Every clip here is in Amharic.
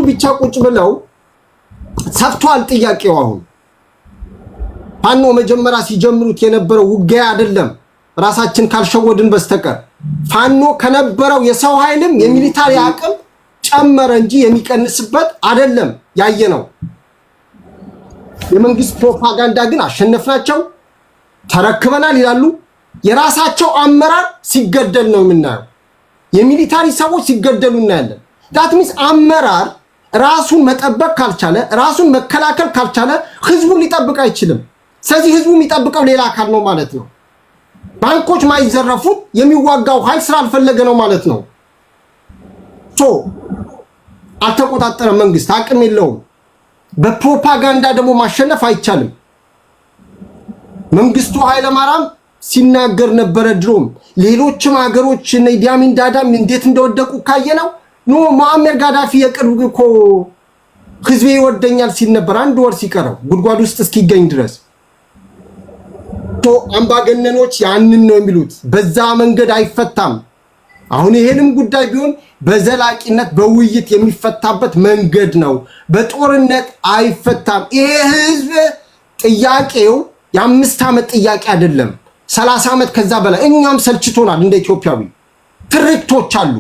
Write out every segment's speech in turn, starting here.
ብቻ ቁጭ ብለው ሰፍቷል ጥያቄው አሁን ፋኖ መጀመሪያ ሲጀምሩት የነበረው ውጊያ አይደለም ራሳችን ካልሸወድን በስተቀር ፋኖ ከነበረው የሰው ኃይልም የሚሊታሪ አቅም ጨመረ እንጂ የሚቀንስበት አይደለም ያየነው የመንግስት ፕሮፓጋንዳ ግን አሸነፍናቸው ተረክበናል ይላሉ የራሳቸው አመራር ሲገደል ነው የምናየው የሚሊታሪ ሰዎች ሲገደሉ እናያለን that means አመራር ራሱን መጠበቅ ካልቻለ ራሱን መከላከል ካልቻለ ህዝቡን ሊጠብቅ አይችልም ስለዚህ ህዝቡ የሚጠብቀው ሌላ አካል ነው ማለት ነው ባንኮች ማይዘረፉት የሚዋጋው ኃይል ስላልፈለገ ነው ማለት ነው አልተቆጣጠረ መንግስት አቅም የለውም በፕሮፓጋንዳ ደግሞ ማሸነፍ አይቻልም መንግስቱ ኃይለማርያም ሲናገር ነበረ ድሮም ሌሎችም ሀገሮች እነ ኢዲ አሚን ዳዳም እንዴት እንደወደቁ ካየነው ኖ ሙአመር ጋዳፊ የቅርብ እኮ ህዝቤ ይወደኛል ሲል ነበር አንድ ወር ሲቀረው ጉድጓድ ውስጥ እስኪገኝ ድረስ አምባገነኖች ያንን ነው የሚሉት በዛ መንገድ አይፈታም አሁን ይሄንም ጉዳይ ቢሆን በዘላቂነት በውይይት የሚፈታበት መንገድ ነው በጦርነት አይፈታም ይሄ ህዝብ ጥያቄው የ5 ዓመት ጥያቄ አይደለም 30 ዓመት ከዛ በላይ እኛም ሰልችቶናል እንደ ኢትዮጵያዊ ትርክቶች አሉ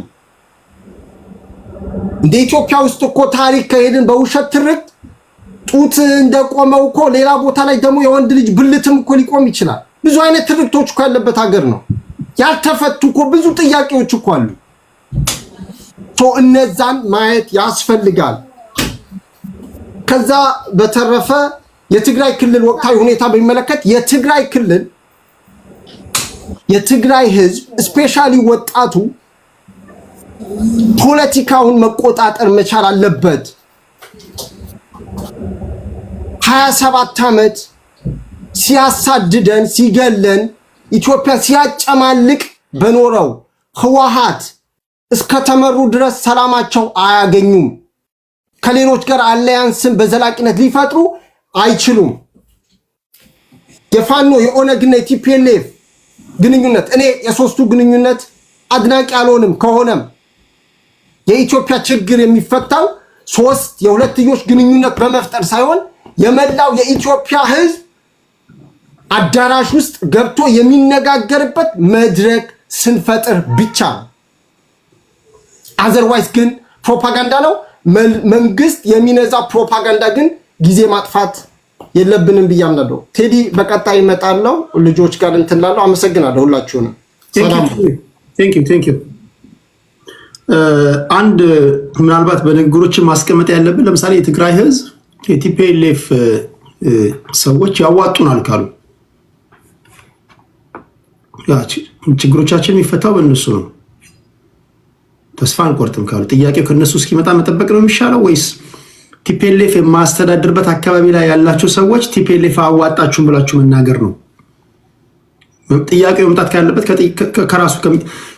እንደ ኢትዮጵያ ውስጥ እኮ ታሪክ ከሄድን በውሸት ትርክት ጡት እንደቆመው እኮ ሌላ ቦታ ላይ ደግሞ የወንድ ልጅ ብልትም እኮ ሊቆም ይችላል ብዙ አይነት ትርክቶች እኮ ያለበት ሀገር ነው ያልተፈቱ እኮ ብዙ ጥያቄዎች እኮ አሉ እነዛን ማየት ያስፈልጋል ከዛ በተረፈ የትግራይ ክልል ወቅታዊ ሁኔታ በሚመለከት የትግራይ ህዝብ ስፔሻሊ ወጣቱ ፖለቲካውን መቆጣጠር መቻል አለበት 27 ዓመት ሲያሳድደን ሲገለን ኢትዮጵያ ሲያጨማልቅ በኖረው ህወሓት እስከተመሩ ድረስ ሰላማቸው አያገኙም ከሌሎች ጋር አላያንስን በዘላቂነት ሊፈጥሩ አይችሉም የፋኖ የኦነግና የቲፒኤልኤፍ ግንኙነት እኔ የሶስቱ ግንኙነት አድናቂ አልሆንም ከሆነም የኢትዮጵያ ችግር የሚፈታው ሶስት የሁለትዮሽ ግንኙነት በመፍጠር ሳይሆን የመላው የኢትዮጵያ ህዝብ አዳራሽ ውስጥ ገብቶ የሚነጋገርበት መድረክ ስንፈጥር ብቻ አዘርዋይስ ግን ፕሮፓጋንዳ ነው መንግስት የሚነዛ ፕሮፓጋንዳ ግን ጊዜ ማጥፋት የለብንም ብያምናለሁ ቴዲ በቀጣይ ይመጣለው ልጆች ጋር እንትላለው አመሰግናለሁ ሁላችሁንም Thank you አንድ ምናልባት በንግግሮች ማስቀመጥ ያለብን ለምሳሌ የትግራይ ህዝብ የቲፒኤልኤፍ ሰዎች ያዋጡናል ካሉ ችግሮቻችን የሚፈታው በእነሱ ነው ተስፋ አንቆርጥም ካሉ ጥያቄው ከነሱ እስኪመጣ መጠበቅ ነው የሚሻለው ወይስ ቲፒኤልኤፍ የማስተዳድርበት አካባቢ ላይ ያላችሁ ሰዎች ቲፒኤልኤፍ አዋጣችሁን ብላችሁ መናገር ነው ጥያቄው መምጣት ካለበት ከራሱ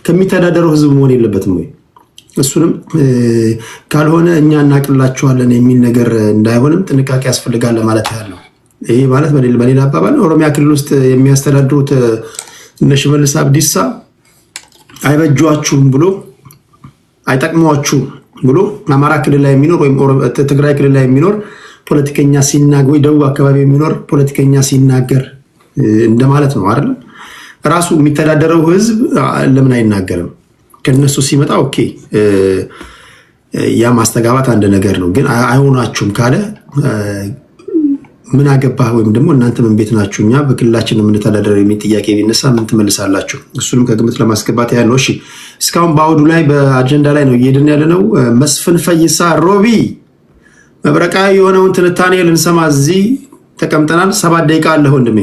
ከሚተዳደረው ህዝብ መሆን የለበትም ወይ እሱንም ካልሆነ እኛ እናቅላችኋለን የሚል ነገር እንዳይሆንም ጥንቃቄ ያስፈልጋል ማለት ያለው ይሄ ማለት በሌላ አባባል ኦሮሚያ ክልል ውስጥ የሚያስተዳድሩት እነ ሽመልስ አብዲሳ አይበጇችሁም ብሎ አይጠቅሟችሁም ብሎ አማራ ክልል ላይ የሚኖር ወይም ትግራይ ክልል ላይ የሚኖር ፖለቲከኛ ሲናገር ወይ ደቡብ አካባቢ የሚኖር ፖለቲከኛ ሲናገር እንደማለት ነው አይደል ራሱ የሚተዳደረው ህዝብ ለምን አይናገርም ከነሱ ሲመጣ ኦኬ ያ ማስተጋባት አንድ ነገር ነው ግን አይሆናችሁም ካለ ምን አገባህ ወይም ደግሞ እናንተ ምን ቤት ናችሁኛ በክልላችን ምን ተዳደረ የሚል ጥያቄ ቢነሳ ምን ትመልሳላችሁ እሱንም ከግምት ለማስገባት ያለው እሺ እስካሁን ባውዱ ላይ በአጀንዳ ላይ ነው እየሄድን ያለነው መስፍን ፈይሳ ሮቢ መብረቃዊ የሆነውን ትንታኔ ልንሰማ እዚህ ተቀምጠናል 7 ደቂቃ አለ ወንድሜ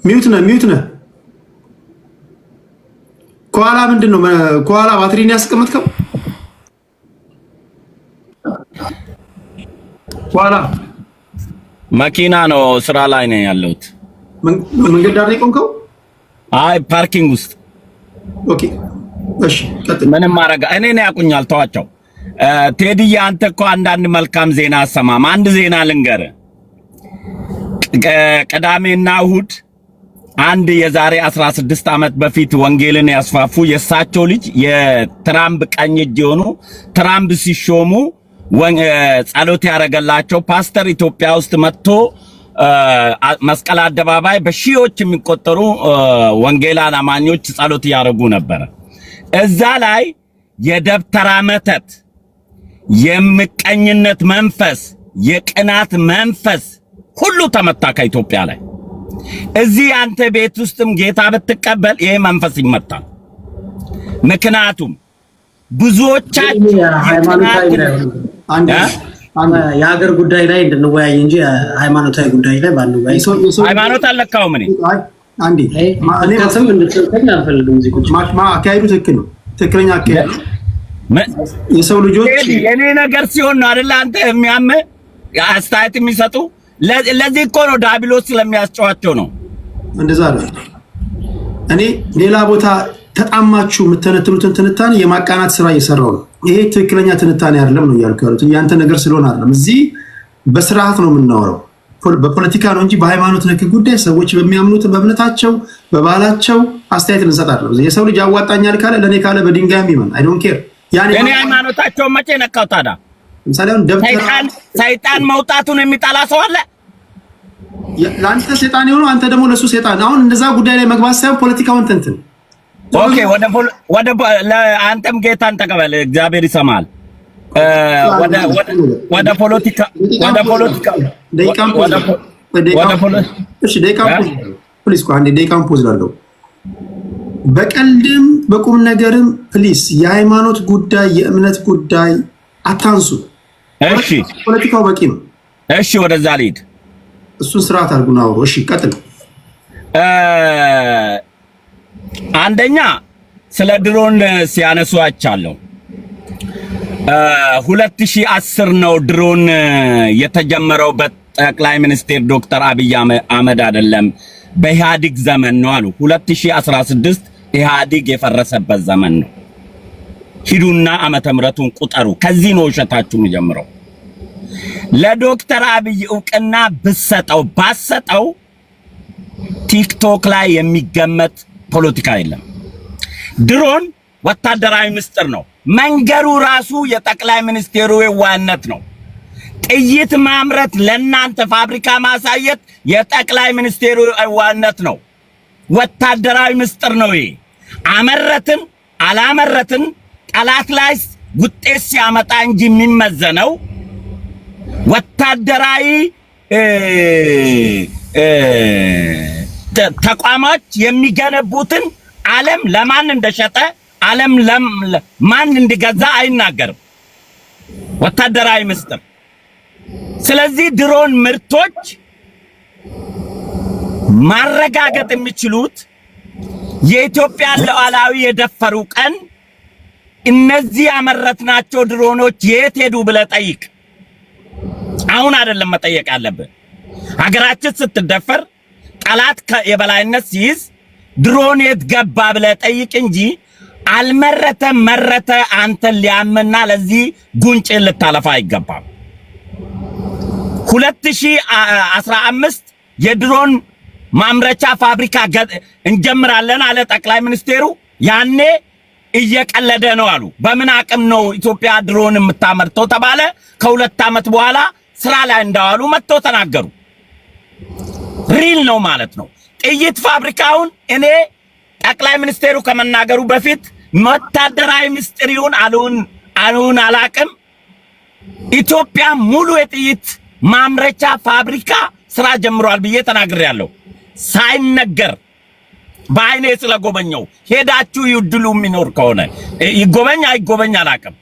ሚዩት ነህ ኮላ ምንድነው ኮላ ባትሪን ያስቀምጥከው ኮላ መኪና ነው ስራ ላይ ነው ያለሁት መንገድ ዳር ቆንከው አይ ፓርኪንግ ውስጥ ኦኬ እሺ ቀጥል ምንም ማረጋ እኔ ነው ያቁኛል ተዋቸው ቴዲዬ አንተ እኮ አንዳንድ መልካም ዜና አሰማም አንድ ዜና ልንገር ቅዳሜና እሁድ አንድ የዛሬ 16 ዓመት በፊት ወንጌልን ያስፋፉ የሳቸው ልጅ የትራምፕ ቀኝ እጅ የሆኑ ትራምፕ ሲሾሙ ጸሎት ያደረገላቸው ፓስተር ኢትዮጵያ ውስጥ መጥቶ መስቀል አደባባይ በሺዎች የሚቆጠሩ ወንጌላን አማኞች ጸሎት ያደርጉ ነበር። እዛ ላይ የደብተራ መተት፣ የምቀኝነት መንፈስ፣ የቅናት መንፈስ ሁሉ ተመታ ከኢትዮጵያ ላይ። እዚህ አንተ ቤት ውስጥም ጌታ ብትቀበል ይሄ መንፈስ ይመታል። ምክንያቱም ብዙዎቻችሁ የሀገር ጉዳይ ላይ እንድንወያይ እንጂ ሃይማኖታዊ ጉዳይ ላይ ባንወያይ። ሃይማኖት አልለካውም። እኔ አንዴ ከስም እንድትሰጠኝ አልፈልግም። እዚህ ቁጭ አካሄዱ ትክክል ነው፣ ትክክለኛ አካሄድ ነው። የሰው ልጆች የኔ ነገር ሲሆን ነው አይደል አንተ የሚያምህ አስተያየት የሚሰጡ። ለዚህ እኮ ነው ዳቢሎስ ስለሚያስጨዋቸው ነው እንደዛ ነው። እኔ ሌላ ቦታ ተጣማችሁ የምትተነትኑትን ትንታኔ የማቃናት ስራ እየሰራው ነው። ይሄ ትክክለኛ ትንታኔ አይደለም ነው እያልኩ ያሉት። ያንተ ነገር ስለሆነ አይደለም። እዚህ በስርዓት ነው የምናወራው፣ በፖለቲካ ነው እንጂ በሃይማኖት ነክ ጉዳይ ሰዎች በሚያምኑት በእምነታቸው በባህላቸው አስተያየት ልንሰጥ አይደለም። የሰው ልጅ ያዋጣኛል ካለ ለኔ ካለ በድንጋይ ይመን አይ ዶንት ኬር። እኔ ሃይማኖታቸው መቼ ነካው ታዲያ? ለምሳሌ አሁን ሰይጣን መውጣቱን የሚጠላ ሰው አለ? ለአንተ ሰይጣን የሆነው አንተ ደግሞ ለሱ ሰይጣን። አሁን እንደዛ ጉዳይ ላይ መግባት ሳይሆን ፖለቲካውን ተንትን። ኦኬ፣ አንተም ጌታን ተቀበል፣ እግዚአብሔር ይሰማል። ወደ ፖለቲካ ደቂቃን ፖዝ ላለው በቀልድም በቁም ነገርም ፕሊስ የሃይማኖት ጉዳይ የእምነት ጉዳይ አታንሱ። እሺ፣ ፖለቲካው በቂ ነው። እሺ፣ ወደዛ ልሂድ። እሱን ስርዓት አድርጉና አውሩ። እሺ፣ ቀጥል። አንደኛ ስለ ድሮን ሲያነሱ አይቻለሁ። 2010 ነው ድሮን የተጀመረው በጠቅላይ ሚኒስትር ዶክተር አብይ አህመድ አይደለም፣ በኢህአዲግ ዘመን ነው አሉ። 2016 ኢህአዲግ የፈረሰበት ዘመን ነው። ሂዱና ዓመተ ምሕረቱን ቁጠሩ። ከዚህ ነው ውሸታችሁ የሚጀምረው። ለዶክተር አብይ ዕውቅና ብሰጠው ባሰጠው ቲክቶክ ላይ የሚገመት ፖለቲካ የለም። ድሮን ወታደራዊ ምስጢር ነው። መንገሩ ራሱ የጠቅላይ ሚኒስቴሩ የዋህነት ነው። ጥይት ማምረት ለናንተ ፋብሪካ ማሳየት የጠቅላይ ሚኒስቴሩ የዋህነት ነው። ወታደራዊ ምስጢር ነው ይሄ። አመረትን አላመረትን ጠላት ላይ ውጤት ሲያመጣ እንጂ የሚመዘነው ወታደራዊ ተቋማት የሚገነቡትን ዓለም ለማን እንደሸጠ ዓለም ለማን እንዲገዛ አይናገርም። ወታደራዊ ምስጢር። ስለዚህ ድሮን ምርቶች ማረጋገጥ የሚችሉት የኢትዮጵያ ሉዓላዊ የደፈሩ ቀን እነዚህ ያመረትናቸው ድሮኖች የት ሄዱ ብለህ ጠይቅ። አሁን አይደለም መጠየቅ ያለብን። ሀገራችን ስትደፈር ጠላት የበላይነት ሲይዝ ድሮን የት ገባ ብለህ ጠይቅ እንጂ አልመረተም መረተ አንተን ሊያምና ለዚህ ጉንጭ ልታለፋ አይገባም። 2015 የድሮን ማምረቻ ፋብሪካ እንጀምራለን አለ ጠቅላይ ሚኒስቴሩ። ያኔ እየቀለደ ነው አሉ። በምን አቅም ነው ኢትዮጵያ ድሮን የምታመርተው ተባለ። ከሁለት ዓመት በኋላ ስራ ላይ እንዳዋሉ መጥተው ተናገሩ። ሪል ነው ማለት ነው። ጥይት ፋብሪካውን እኔ ጠቅላይ ሚኒስቴሩ ከመናገሩ በፊት ወታደራዊ ምስጢር ይሁን አሉን አላቅም። ኢትዮጵያ ሙሉ የጥይት ማምረቻ ፋብሪካ ስራ ጀምሯል ብዬ ተናግሬያለሁ። ሳይነገር በአይኔ ስለጎበኘው ሄዳችሁ ይድሉ የሚኖር ከሆነ ይጎበኝ አይጎበኝ አላቅም።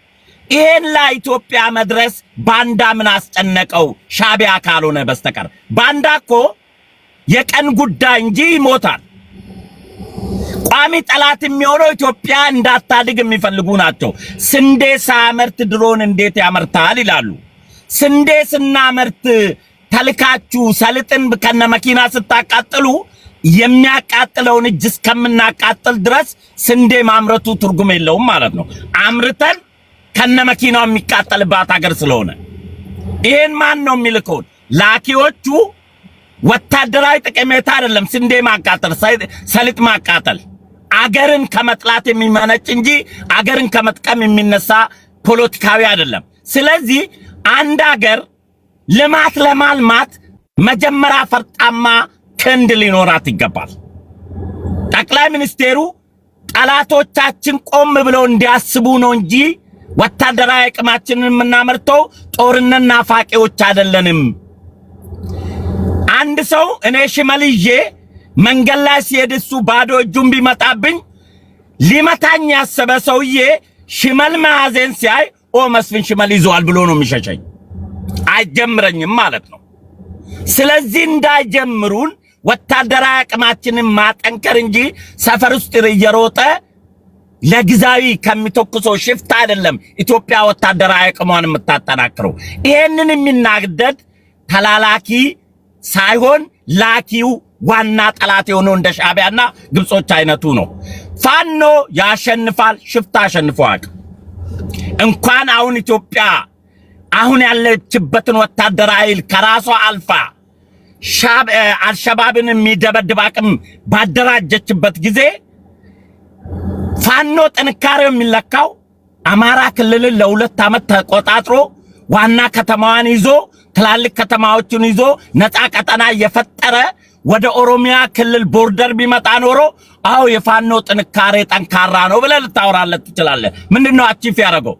ይሄን ለኢትዮጵያ መድረስ ባንዳ ምን አስጨነቀው? ሻቢያ ካልሆነ በስተቀር ባንዳ እኮ የቀን ጉዳይ እንጂ ይሞታል። ቋሚ ጠላት የሚሆነው ኢትዮጵያ እንዳታድግ የሚፈልጉ ናቸው። ስንዴ ሳመርት ድሮን እንዴት ያመርታል ይላሉ። ስንዴ ስናመርት ተልካችሁ ሰልጥን ከነ መኪና ስታቃጥሉ የሚያቃጥለውን እጅ እስከምናቃጥል ድረስ ስንዴ ማምረቱ ትርጉም የለውም ማለት ነው። አምርተን ከነ መኪናው የሚቃጠልባት ሀገር ስለሆነ ይሄን ማን ነው የሚልከው? ላኪዎቹ ወታደራዊ ጠቀሜታ አይደለም ስንዴ ማቃጠል ሰሊጥ ማቃጠል አገርን ከመጥላት የሚመነጭ እንጂ አገርን ከመጥቀም የሚነሳ ፖለቲካዊ አይደለም ስለዚህ አንድ አገር ልማት ለማልማት መጀመሪያ ፈርጣማ ክንድ ሊኖራት ይገባል ጠቅላይ ሚኒስቴሩ ጠላቶቻችን ቆም ብለው እንዲያስቡ ነው እንጂ ወታደራዊ አቅማችንን የምናመርተው ጦርነት ናፋቂዎች አይደለንም አንድ ሰው እኔ ሽመልዬ መንገድ ላይ ሲሄድ እሱ ባዶ እጁን ቢመጣብኝ ሊመታኝ ያሰበ ሰውዬ ሽመል መያዜን ሲያይ ኦ መስፍን ሽመል ይዟል ብሎ ነው የሚሸሸኝ አይጀምረኝም ማለት ነው ስለዚህ እንዳይጀምሩን ወታደራዊ አቅማችንን ማጠንከር እንጂ ሰፈር ውስጥ እየሮጠ ለግዛዊ ከሚተኩሰው ሽፍታ አይደለም ኢትዮጵያ ወታደራዊ አቅሟን የምታጠናክረው ይሄንን የሚናገድ ተላላኪ ሳይሆን ላኪው ዋና ጠላት የሆነው እንደ ሻዕቢያና ግብጾች አይነቱ ነው ፋኖ ያሸንፋል ሽፍታ አሸንፈዋል እንኳን አሁን ኢትዮጵያ አሁን ያለችበትን ወታደራዊ ኃይል ከራሷ አልፋ አልሸባብን የሚደበድብ አቅም ባደራጀችበት ጊዜ ፋኖ ጥንካሬው የሚለካው አማራ ክልልን ለሁለት ዓመት ተቆጣጥሮ ዋና ከተማዋን ይዞ ትላልቅ ከተማዎችን ይዞ ነፃ ቀጠና የፈጠረ ወደ ኦሮሚያ ክልል ቦርደር ቢመጣ ኖሮ አው የፋኖ ጥንካሬ ጠንካራ ነው ብለህ ልታወራለት ትችላለህ ምንድነው አቺፍ ያደረገው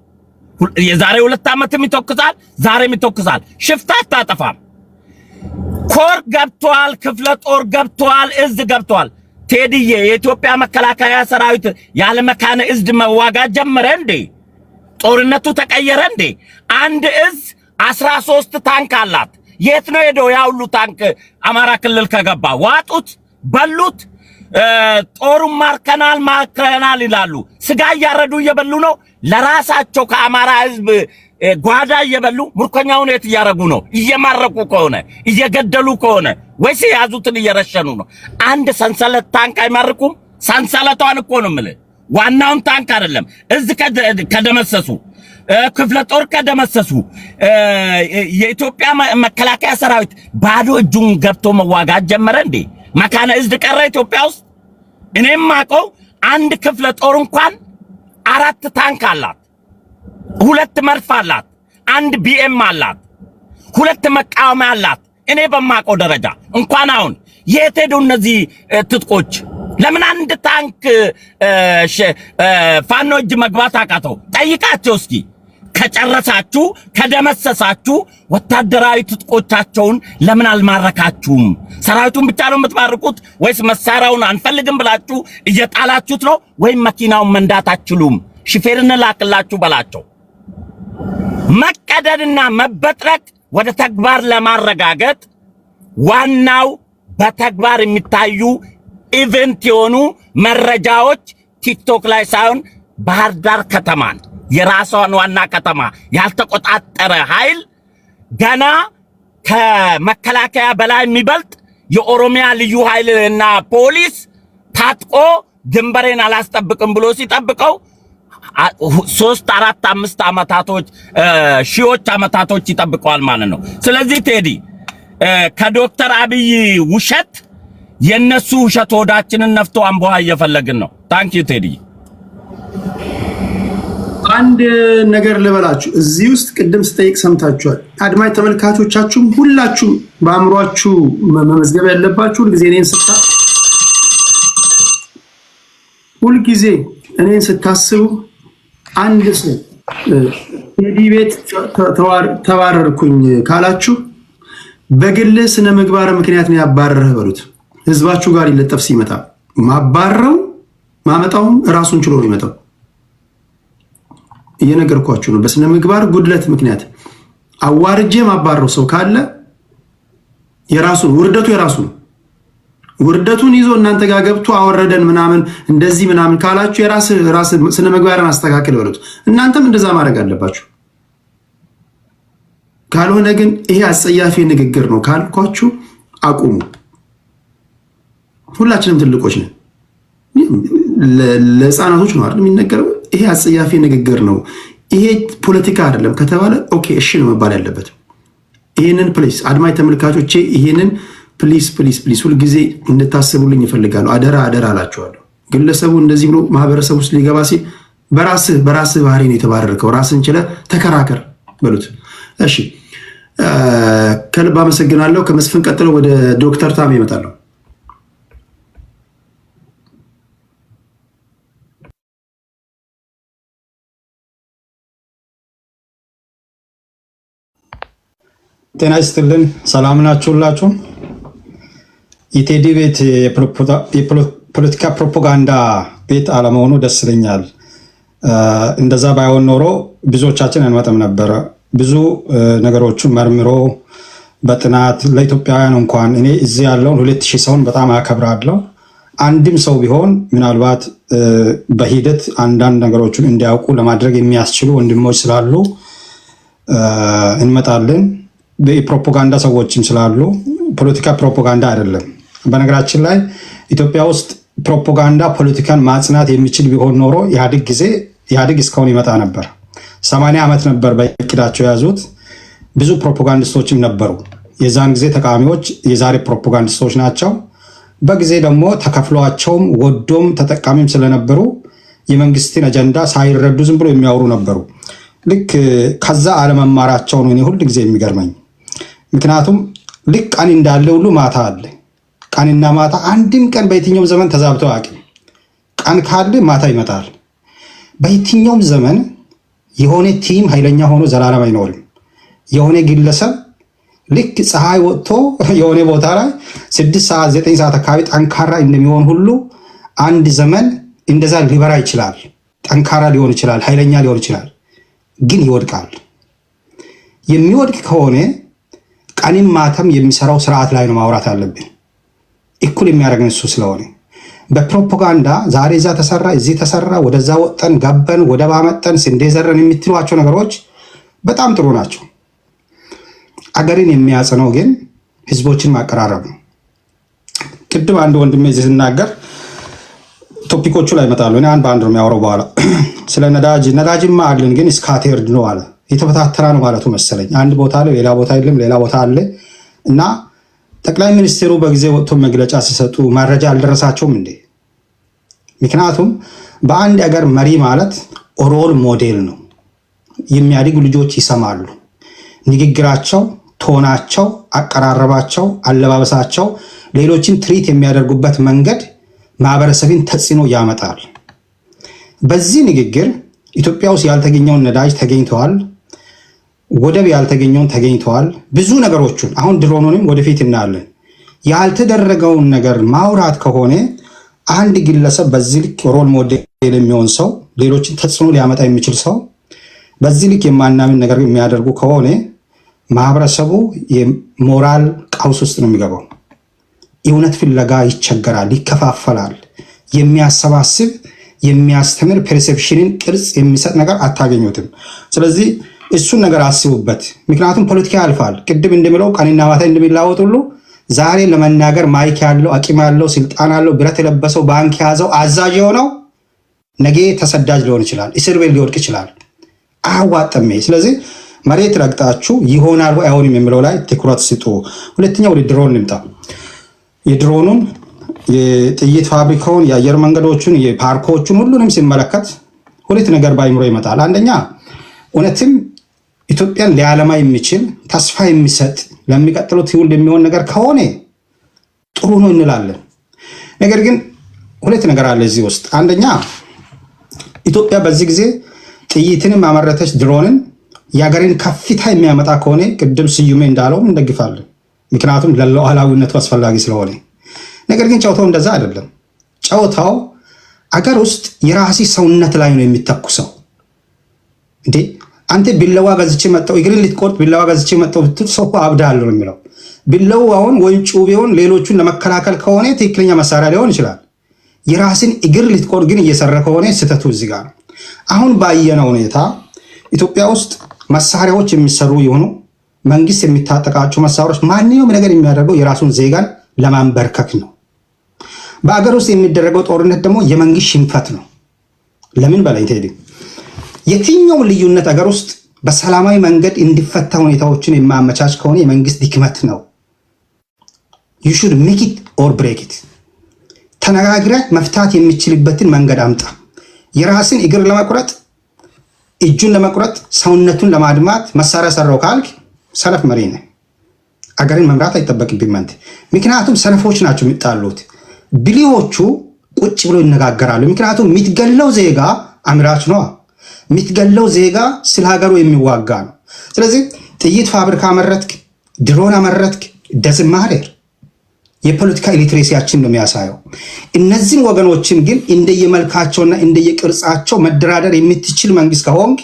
የዛሬ 2 ዓመትም ይተኩሳል ዛሬም ይተኩሳል ሽፍታ አታጠፋም ኮር ገብቷል ክፍለ ጦር ገብቷል እዝ ገብቷል ቴዲዬ የኢትዮጵያ መከላከያ ሰራዊት ያለ መካነ እዝ መዋጋት ጀመረ እንዴ ጦርነቱ ተቀየረ እንዴ አንድ እዝ 13 ታንክ አላት የት ነው ሄዶ ያ ሁሉ ታንክ አማራ ክልል ከገባ ዋጡት በሉት ጦሩን ማርከናል ይላሉ ስጋ ያረዱ እየበሉ ነው ለራሳቸው ከአማራ ህዝብ ጓዳ እየበሉ ሙርከኛውን የት ያረጉ ነው እየማረቁ ከሆነ እየገደሉ ከሆነ ወይስ ያዙትን እየረሸኑ ነው አንድ ሰንሰለት ታንክ አይማርኩም ሰንሰለቷን እኮ ነው ማለት ዋናውን ታንክ አይደለም እዚ ከደመሰሱ ክፍለ ጦር ከደመሰሱ የኢትዮጵያ መከላከያ ሰራዊት ባዶ እጁን ገብቶ መዋጋት ጀመረ እንዴ መካነ እዝ ቀረ ኢትዮጵያ ውስጥ እኔም ማቀው አንድ ክፍለ ጦር እንኳን 4 ታንክ አላት 2 መርፍ አላት 1 ቢኤም አላት 2 መቃወሚያ አላት እኔ በማቀው ደረጃ እንኳን አሁን የት ሄዱ እነዚህ ትጥቆች ለምን አንድ ታንክ ፋኖ እጅ መግባት አቃተው ጠይቃቸው እስኪ ከጨረሳችሁ ከደመሰሳችሁ ወታደራዊ ትጥቆቻቸውን ለምን አልማረካችሁም ሰራዊቱን ብቻ ነው የምትማርኩት ወይስ መሳሪያውን አንፈልግም ብላችሁ እየጣላችሁት ነው ወይ መኪናውን መንዳት አትችሉም ሹፌርን ላክላችሁ በላቸው መቀደድና መበጥረቅ ወደ ተግባር ለማረጋገጥ ዋናው በተግባር የሚታዩ ኢቨንት የሆኑ መረጃዎች ቲክቶክ ላይ ሳይሆን ባህር ዳር ከተማን የራሷን ዋና ከተማ ያልተቆጣጠረ ኃይል ገና ከመከላከያ በላይ የሚበልጥ የኦሮሚያ ልዩ ኃይልና ፖሊስ ታጥቆ ድንበሬን አላስጠብቅም ብሎ ሲጠብቀው 3 4 5 አመታቶች ሺዎች አመታቶች ይጠብቀዋል ማለት ነው ስለዚህ ቴዲ ከዶክተር አብይ ውሸት የነሱ ውሸት ወዳችንን ነፍቶ አንቦሃ እየፈለግን ነው ታንክ ዩ ቴዲ አንድ ነገር ልበላችሁ እዚህ ውስጥ ቅድም ስጠይቅ ሰምታችኋል አድማጭ ተመልካቾቻችሁም ሁላችሁም በአእምሯችሁ መመዝገብ ያለባችሁ ሁልጊዜ እኔን ስታስቡ አንድ ሰው ቴዲ ቤት ተባረርኩኝ ካላችሁ በግል ስነ ምግባር ምክንያት ነው ያባረረህ በሉት ህዝባችሁ ጋር ይለጠፍ ሲመጣ ማባረው ማመጣው ራሱን ችሎ ነው ይመጣው እየነገርኳችሁ ነው በስነ ምግባር ጉድለት ምክንያት አዋርጄ ማባረው ሰው ካለ የራሱን ውርደቱን ይዞ እናንተ ጋር ገብቶ አወረደን ምናምን እንደዚህ ምናምን ካላችሁ የራስ ስነ ምግባርን አስተካክል በሉት እናንተም እንደዛ ማድረግ አለባችሁ ካልሆነ ግን ይሄ አጸያፊ ንግግር ነው ካልኳችሁ አቁሙ ሁላችንም ትልቆች ነን ለህፃናቶች ነው አይደል የሚነገረው ይሄ አጸያፊ ንግግር ነው ይሄ ፖለቲካ አይደለም ከተባለ ኦኬ እሺ ነው መባል ያለበት ይሄንን ፕሊስ አድማጭ ተመልካቾቼ ይሄንን ፕሊስ ፕሊስ ፕሊስ ሁልጊዜ እንድታስቡልኝ ይፈልጋሉ። አደራ አደራ አላችኋለሁ። ግለሰቡ እንደዚህ ብሎ ማህበረሰብ ውስጥ ሊገባ ሲል በራስህ ባህሪ ነው የተባረርከው። ራስን ችለህ ተከራከር በሉት። እሺ ከልብ አመሰግናለሁ። ከመስፍን ቀጥለው ወደ ዶክተር ታም ይመጣሉ። ጤና ይስጥልን። ሰላም ናችሁላችሁ? የቴዲ ቤት የፖለቲካ ፕሮፓጋንዳ ቤት አለመሆኑ ደስ ይለኛል። እንደዛ ባይሆን ኖሮ ብዙዎቻችን አንመጣም ነበረ። ብዙ ነገሮችን መርምሮ በጥናት ለኢትዮጵያውያን እንኳን እኔ እዚህ ያለውን 2000 ሰውን በጣም አከብራለሁ። አንድም ሰው ቢሆን ምናልባት በሂደት አንዳንድ ነገሮችን እንዲያውቁ ለማድረግ የሚያስችሉ ወንድሞች ስላሉ እንመጣለን። የፕሮፓጋንዳ ሰዎችም ስላሉ ፖለቲካ ፕሮፓጋንዳ አይደለም። በነገራችን ላይ ኢትዮጵያ ውስጥ ፕሮፓጋንዳ ፖለቲካን ማጽናት የሚችል ቢሆን ኖሮ ኢህአዴግ እስካሁን ይመጣ ነበር። 80 ዓመት ነበር በእቅዳቸው የያዙት። ብዙ ፕሮፓጋንዲስቶችም ነበሩ። የዛን ጊዜ ተቃዋሚዎች የዛሬ ፕሮፓጋንዲስቶች ናቸው። በጊዜ ደግሞ ተከፍሏቸውም ወዶም ተጠቃሚም ስለነበሩ የመንግስትን አጀንዳ ሳይረዱ ዝም ብሎ የሚያወሩ ነበሩ። ልክ ከዛ አለመማራቸው ነው እኔ ሁል ጊዜ የሚገርመኝ። ምክንያቱም ልክ ቀን እንዳለ ሁሉ ማታ አለ። ቀንና ማታ አንድም ቀን በየትኛውም ዘመን ተዛብተው አያውቅም። ቀን ካለ ማታ ይመጣል። በየትኛውም ዘመን የሆነ ቲም ኃይለኛ ሆኖ ዘላለም አይኖርም። የሆነ ግለሰብ ልክ ፀሐይ ወጥቶ የሆነ ቦታ ላይ 6 ሰዓት 9 ሰዓት አካባቢ ጠንካራ እንደሚሆን ሁሉ አንድ ዘመን እንደዛ ሊበራ ይችላል። ጠንካራ ሊሆን ይችላል፣ ኃይለኛ ሊሆን ይችላል፣ ግን ይወድቃል። የሚወድቅ ከሆነ ቀንም ማተም የሚሰራው ስርዓት ላይ ነው ማውራት አለብን። እኩል የሚያደርገን እሱ ስለሆነ በፕሮፓጋንዳ ዛሬ እዛ ተሰራ እዚህ ተሰራ ወደዛ ወጠን ገበን ወደ ባመጠን ስንዴ ዘረን የምትሏቸው ነገሮች በጣም ጥሩ ናቸው። አገርን የሚያጽነው ግን ህዝቦችን ማቀራረብ ነው። ቅድም አንድ ወንድሜ እዚህ ሲናገር ቶፒኮቹ ላይ ይመጣሉ። እኔ አንድ በአንድ ነው የሚያወራው። በኋላ ስለ ነዳጅማ አለን ግን ስካቴርድ ነው አለ። የተበታተራ ነው ማለቱ መሰለኝ። አንድ ቦታ አለ፣ ሌላ ቦታ የለም፣ ሌላ ቦታ አለ እና ጠቅላይ ሚኒስትሩ በጊዜ ወጥቶ መግለጫ ሲሰጡ መረጃ አልደረሳቸውም እንዴ? ምክንያቱም በአንድ አገር መሪ ማለት ሮል ሞዴል ነው። የሚያድጉ ልጆች ይሰማሉ። ንግግራቸው፣ ቶናቸው፣ አቀራረባቸው፣ አለባበሳቸው፣ ሌሎችን ትሪት የሚያደርጉበት መንገድ ማህበረሰብን ተጽዕኖ ያመጣል። በዚህ ንግግር ኢትዮጵያ ውስጥ ያልተገኘውን ነዳጅ ተገኝተዋል። ወደብ ያልተገኘውን ተገኝተዋል። ብዙ ነገሮችን አሁን ድሮኑንም ወደፊት እናያለን። ያልተደረገውን ነገር ማውራት ከሆነ አንድ ግለሰብ በዚህ ልክ ሮል ሞዴል የሚሆን ሰው፣ ሌሎችን ተጽዕኖ ሊያመጣ የሚችል ሰው በዚህ ልክ የማናምን ነገር የሚያደርጉ ከሆነ ማህበረሰቡ የሞራል ቀውስ ውስጥ ነው የሚገባው። እውነት ፍለጋ ይቸገራል፣ ይከፋፈላል። የሚያሰባስብ የሚያስተምር ፐርሴፕሽንን ቅርጽ የሚሰጥ ነገር አታገኙትም። ስለዚህ እሱን ነገር አስቡበት። ምክንያቱም ፖለቲካ ያልፋል። ቅድም እንደሚለው ቀንና ማታ እንደሚላወጥ ሁሉ ዛሬ ለመናገር ማይክ ያለው አቂም ያለው ስልጣን ያለው ብረት የለበሰው ባንክ የያዘው አዛዥ የሆነው ነገ ተሰዳጅ ሊሆን ይችላል፣ እስር ቤት ሊወድቅ ይችላል። አያዋጣም። ስለዚህ መሬት ረግጣችሁ ይሆናል ወይ አይሆንም የሚለው ላይ ትኩረት ስጡ። ሁለተኛ ወደ ድሮን ልምጣ። የድሮኑን የጥይት ፋብሪካውን፣ የአየር መንገዶቹን፣ የፓርኮቹን ሁሉንም ሲመለከት ሁለት ነገር ባይምሮ ይመጣል። አንደኛ እውነትም ኢትዮጵያን ሊያለማ የሚችል ተስፋ የሚሰጥ ለሚቀጥሉት ትውልድ የሚሆን ነገር ከሆነ ጥሩ ነው እንላለን። ነገር ግን ሁለት ነገር አለ እዚህ ውስጥ። አንደኛ ኢትዮጵያ በዚህ ጊዜ ጥይትንም አመረተች ድሮንን የሀገርን ከፍታ የሚያመጣ ከሆነ ቅድም ስዩሜ እንዳለው እንደግፋለን። ምክንያቱም ለሉዓላዊነቱ አስፈላጊ ስለሆነ። ነገር ግን ጨዋታው እንደዛ አይደለም። ጨዋታው አገር ውስጥ የራሲ ሰውነት ላይ ነው የሚተኩሰው። እንዴ አንተ ቢላዋ ገዝቼ መጣው እግርን ልትቆርጥ ቢላዋ ገዝቼ መጣው ብትል ሰው አብዳለሁ ነው የሚለው። ቢላዋውን ወይም ጩቤውን ሌሎቹን ለመከላከል ከሆነ ትክክለኛ መሳሪያ ሊሆን ይችላል። የራስን እግር ልትቆርጥ ግን እየሰራ ከሆነ ስህተቱ እዚህ ጋር ነው። አሁን ባየነው ሁኔታ ኢትዮጵያ ውስጥ መሳሪያዎች የሚሰሩ የሆኑ መንግስት የሚታጠቃቸው መሳሪያዎች ማንኛውም ነገር የሚያደርገው የራሱን ዜጋን ለማንበርከክ ነው። በአገር ውስጥ የሚደረገው ጦርነት ደግሞ የመንግስት ሽንፈት ነው። ለምን በላይ ቴዲ የትኛውም ልዩነት አገር ውስጥ በሰላማዊ መንገድ እንዲፈታ ሁኔታዎችን የማመቻች ከሆነ የመንግስት ድክመት ነው። you should make it or break it ተነጋግረህ መፍታት የሚችልበትን መንገድ አምጣ። የራስን እግር ለመቁረጥ እጁን ለመቁረጥ ሰውነቱን ለማድማት መሳሪያ ሰራው ካልክ ሰነፍ መሪ ነህ። አገርን መምራት አይጠበቅብህም አንተ። ምክንያቱም ሰነፎች ናቸው የሚጣሉት። ብልሆቹ ቁጭ ብሎ ይነጋገራሉ። ምክንያቱም የሚትገለው ዜጋ አምራች ነው። የሚትገለው ዜጋ ስለ ሀገሩ የሚዋጋ ነው። ስለዚህ ጥይት ፋብሪካ አመረትክ፣ ድሮን አመረትክ doesn't matter። የፖለቲካ ሊትሬሲያችን ነው የሚያሳየው። እነዚህን ወገኖችን ግን እንደየመልካቸውና እንደየቅርጻቸው መደራደር የምትችል መንግስት ከሆንክ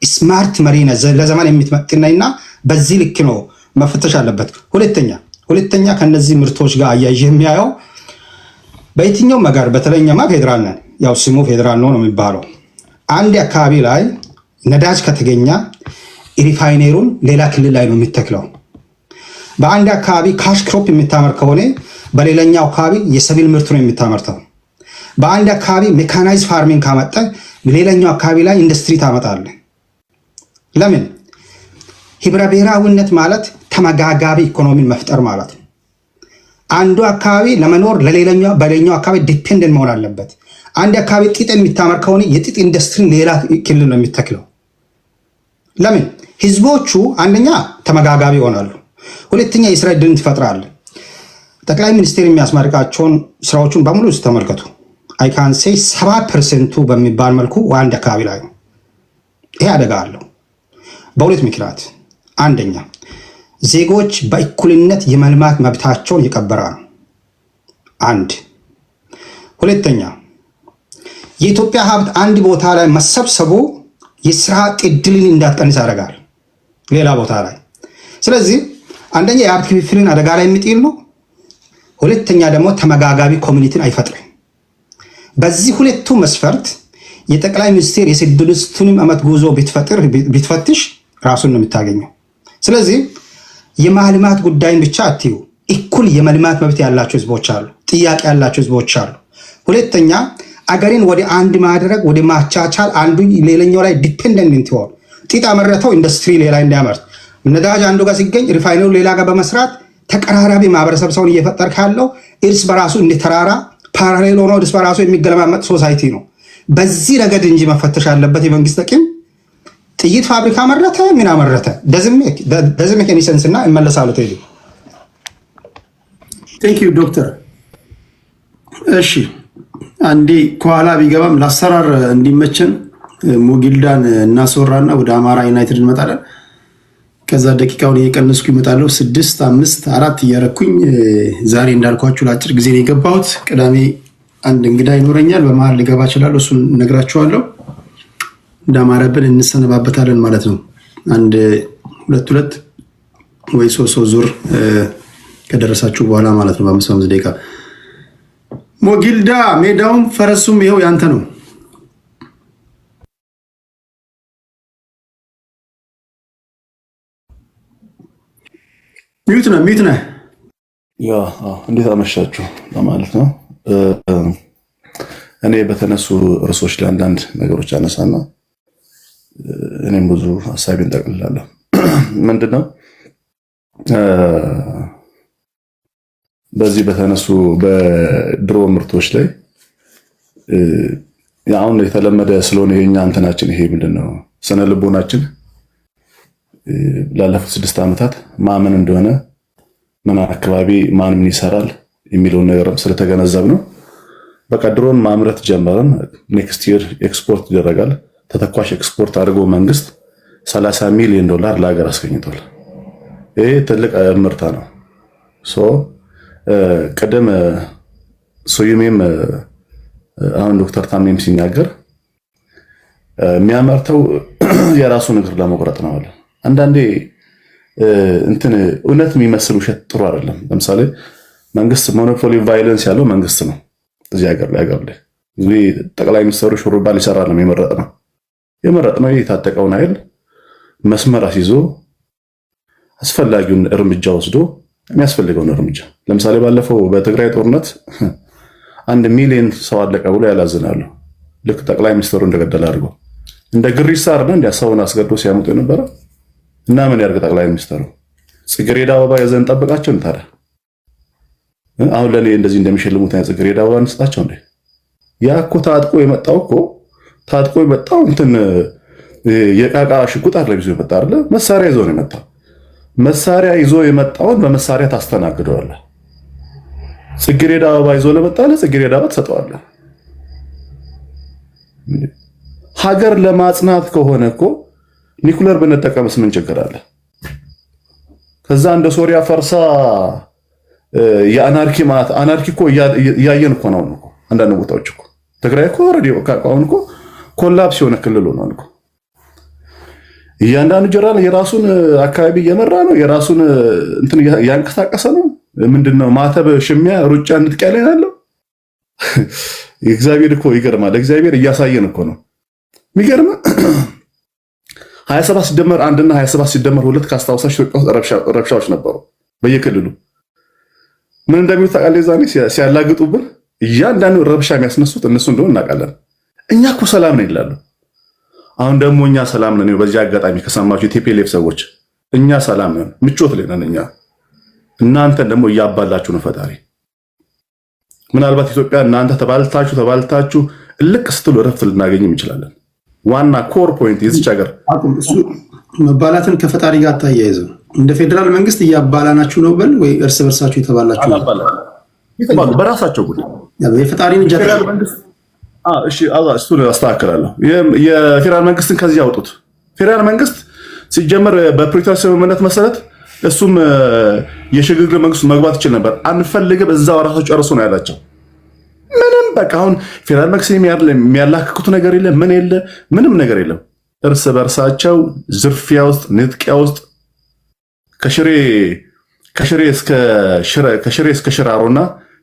ስማርት መሪ ነህ፣ ለዘመን የምትመጥነውና በዚህ ልክ ነው መፈተሽ አለበት። ሁለተኛ ከነዚህ ምርቶች ጋር አያይዤ የሚያየው በየትኛው መጋር በተለይማ ፌደራል ነን፣ ያው ስሙ ፌደራል ነው የሚባለው። አንድ አካባቢ ላይ ነዳጅ ከተገኘ ሪፋይነሩን ሌላ ክልል ላይ ነው የሚተክለው። በአንድ አካባቢ ካሽ ክሮፕ የሚታመር ከሆነ በሌላኛው አካባቢ የሰብል ምርት ነው የሚታመርተው። በአንድ አካባቢ ሜካናይዝ ፋርሚንግ ካመጣ ሌላኛው አካባቢ ላይ ኢንዱስትሪ ታመጣለህ። ለምን? ህብረ ብሔራዊነት ማለት ተመጋጋቢ ኢኮኖሚን መፍጠር ማለት ነው። አንዱ አካባቢ ለመኖር ለሌላኛው በሌላኛው አካባቢ ዲፔንደንት መሆን አለበት። አንድ አካባቢ ጥጥ የሚታመር ከሆነ የጥጥ ኢንዱስትሪ ሌላ ክልል ነው የሚተክለው። ለምን? ህዝቦቹ አንደኛ ተመጋጋቢ ይሆናሉ፣ ሁለተኛ የስራ ዕድልን ትፈጥራለህ። ጠቅላይ ሚኒስቴር የሚያስመርቃቸውን ስራዎቹን በሙሉ ተመልከቱ። አይ ካን ሴይ 70% በሚባል መልኩ አንድ አካባቢ ላይ ነው። ይሄ አደጋ አለው በሁለት ምክንያት። አንደኛ ዜጎች በእኩልነት የመልማት መብታቸውን የቀበረ ነው። አንድ ሁለተኛ የኢትዮጵያ ሀብት አንድ ቦታ ላይ መሰብሰቡ የስራ ዕድልን እንዳትቀንስ ያደርጋል ሌላ ቦታ ላይ። ስለዚህ አንደኛ የሀብት ክፍፍልን አደጋ ላይ የሚጥል ነው። ሁለተኛ ደግሞ ተመጋጋቢ ኮሚኒቲን አይፈጥርም። በዚህ ሁለቱ መስፈርት የጠቅላይ ሚኒስቴር የስድስቱንም ዓመት ጉዞ ቢትፈትሽ ራሱን ነው የምታገኘው። ስለዚህ የማልማት ጉዳይን ብቻ አትዩ። እኩል የመልማት መብት ያላቸው ህዝቦች አሉ፣ ጥያቄ ያላቸው ህዝቦች አሉ። ሁለተኛ አገሬን ወደ አንድ ማድረግ ወደ ማቻቻል፣ አንዱ ሌላኛው ላይ ዲፔንደንት ይሆን። ጥጥ አመረተው ኢንዱስትሪ ሌላ እንዲያመርት፣ ነዳጅ አንዱ ጋር ሲገኝ ሪፋይነሩ ሌላ ጋር በመስራት ተቀራራቢ ማህበረሰብ ሰውን እየፈጠር ካለው እርስ በራሱ እንደ ተራራ ፓራሌል ሆኖ እርስ በራሱ የሚገለማመጥ ሶሳይቲ ነው። በዚህ ረገድ እንጂ መፈተሽ ያለበት የመንግስት ጥቅም ጥይት ፋብሪካ አመረተ ምን አመረተ ደዝሜክ ኤኒ ሴንስ እና እመለሳለሁ። ቴንክ ዩ ዶክተር። እሺ አንዴ ከኋላ ቢገባም ለአሰራር እንዲመቸን ሞጊልዳን እናስወራና ወደ አማራ ዩናይትድ እንመጣለን። ከዛ ደቂቃውን እየቀነስኩ ይመጣለሁ። 6 5 4 እያረኩኝ ዛሬ እንዳልኳችሁ ለአጭር ጊዜ ነው የገባሁት። ቅዳሜ አንድ እንግዳ ይኖረኛል፣ በመሀል ልገባ እችላለሁ። እሱን እነግራችኋለሁ። እንዳማረብን እንሰነባበታለን ማለት ነው። አንድ 2 ወይ 3 ዙር ከደረሳችሁ በኋላ ማለት ነው በ5 ደቂቃ። ሞጊልዳ ሜዳውም ፈረሱም ይኸው ያንተ ነው። ሚዩት ነህ። ያ እንዴት አመሻችሁ ለማለት ነው። እኔ በተነሱ ርዕሶች ላይ አንዳንድ ነገሮች አነሳና እኔም ብዙ ሀሳቤን ጠቅልላለሁ። ምንድነው በዚህ በተነሱ በድሮ ምርቶች ላይ አሁን የተለመደ ስለሆነ የኛ እንትናችን ይሄ ምንድነው ስነ ልቦናችን ላለፉት 6 ዓመታት ማመን እንደሆነ ምን አካባቢ ማን ምን ይሰራል የሚለውን ነገር ስለተገነዘብ ነው። በቃ ድሮን ማምረት ጀመረን። ኔክስት ይር ኤክስፖርት ይደረጋል። ተተኳሽ ኤክስፖርት አድርጎ መንግስት $30 ሚሊዮን ለሀገር አስገኝቷል። ይሄ ትልቅ ምርታ ነው። ቀደም ሶዩሜም አሁን ዶክተር ታምኔም ሲናገር የሚያመርተው የራሱን እግር ለመቁረጥ ነው አለ። አንዳንዴ እንትን እውነት የሚመስል ውሸት ጥሩ አይደለም። ለምሳሌ መንግስት ሞኖፖሊ ቫይለንስ ያለው መንግስት ነው እዚህ ሀገር ላይ እንግዲህ ጠቅላይ ሚኒስትሩ ሹሩባ ሊሰራ ነው የመረጥነው የታጠቀውን ኃይል መስመር አስይዞ አስፈላጊውን እርምጃ ወስዶ የሚያስፈልገውን እርምጃ ለምሳሌ ባለፈው በትግራይ ጦርነት 1 ሚሊዮን ሰው አለቀ ብሎ ያላዝናሉ። ልክ ጠቅላይ ሚኒስትሩ እንደገደለ አድርገው እንደ ግሪሳ አይደል እንዲያሳውን አስገዶ ሲያመጡ የነበረ እና ምን ያርግ ጠቅላይ ሚኒስትሩ ጽጌረዳ አበባ ይዘን ጠብቃቸው እንታረ አሁን ለኔ እንደዚህ እንደሚሸልሙት አይነት ጽጌረዳ አበባ እንስጣቸው እንዴ? ያ እኮ ታጥቆ የመጣው እንትን የቃቃ ሽጉጥ አይደለም ይዞ የመጣ አይደለ? መሳሪያ ይዞ ነው የመጣው። መሳሪያ ይዞ የመጣውን በመሳሪያ ታስተናግደዋለህ። ጽጌረዳ አበባ ይዞ ለመጣ ጽጌረዳ አበባ ትሰጠዋለህ። ሀገር ለማጽናት ከሆነ እኮ ኒኩለር ብንጠቀምስ ምን ችግር አለ? ከዛ እንደ ሶሪያ ፈርሳ የአናርኪ ማለት አናርኪ እኮ እያየን እኮ ነው እኮ አንዳንድ ቦታዎች እኮ ትግራይ እኮ ኦልሬዲ አሁን እኮ ኮላፕስ የሆነ ክልል ሆኗል እኮ። እያንዳንዱ ጀራል የራሱን አካባቢ እየመራ ነው፣ የራሱን እንትን ያንቀሳቀሰ ነው። ምንድነው ማተብ ሽሚያ ሩጫ ንጥቂያ ላይ ያለው። እግዚአብሔር እኮ ይገርማል። እግዚአብሔር እያሳየን እኮ ነው። የሚገርም 27 ሲደመር 1 እና 27 ሲደመር 2 ካስታውሳችሁ ረብሻዎች ነበሩ በየክልሉ። ምን እንደሚሉ ታውቃለህ? ዛኔ ሲያላግጡብን እያንዳንዱ ረብሻ የሚያስነሱት እነሱ እንደሆነ እናውቃለን። እኛ እኮ ሰላም ነው ይላሉ። አሁን ደግሞ እኛ ሰላም ነን። በዚህ አጋጣሚ ከሰማችሁ የቲፒኤልኤፍ ሰዎች እኛ ሰላም ነን፣ ምቾት ላይ ነን እኛ። እናንተን ደግሞ እያባላችሁ ነው ፈጣሪ። ምናልባት ኢትዮጵያ እናንተ ተባልታችሁ እልቅ ስትሉ እረፍት ልናገኝም እንችላለን። ዋና ኮር ፖይንት የዚች ሀገር መባላትን ከፈጣሪ ጋር አታያይዘው። እንደ ፌዴራል መንግስት እያባላናችሁ ነው በል ወይ እርስ በርሳችሁ የተባላችሁ ነው? በራሳቸው ጉዳይ የፈጣሪን ፌዴራል መንግስት እሺ እሱን አስተካክላለሁ። የፌዴራል መንግስትን ከዚህ ያወጡት። ፌዴራል መንግስት ሲጀመር በፕሪቶሪያ ስምምነት መሰረት እሱም የሽግግር መንግስቱ መግባት ይችል ነበር። አንፈልግም እዛው ራሳቸው ጨርሶ ነው ያላቸው። ምንም በቃ አሁን ፌዴራል መንግስት የሚያላክኩት ነገር የለም፣ ምንም ነገር የለም። እርስ በርሳቸው ዝርፊያ ውስጥ ንጥቂያ ውስጥ ከሽሬ እስከ ሽራሮና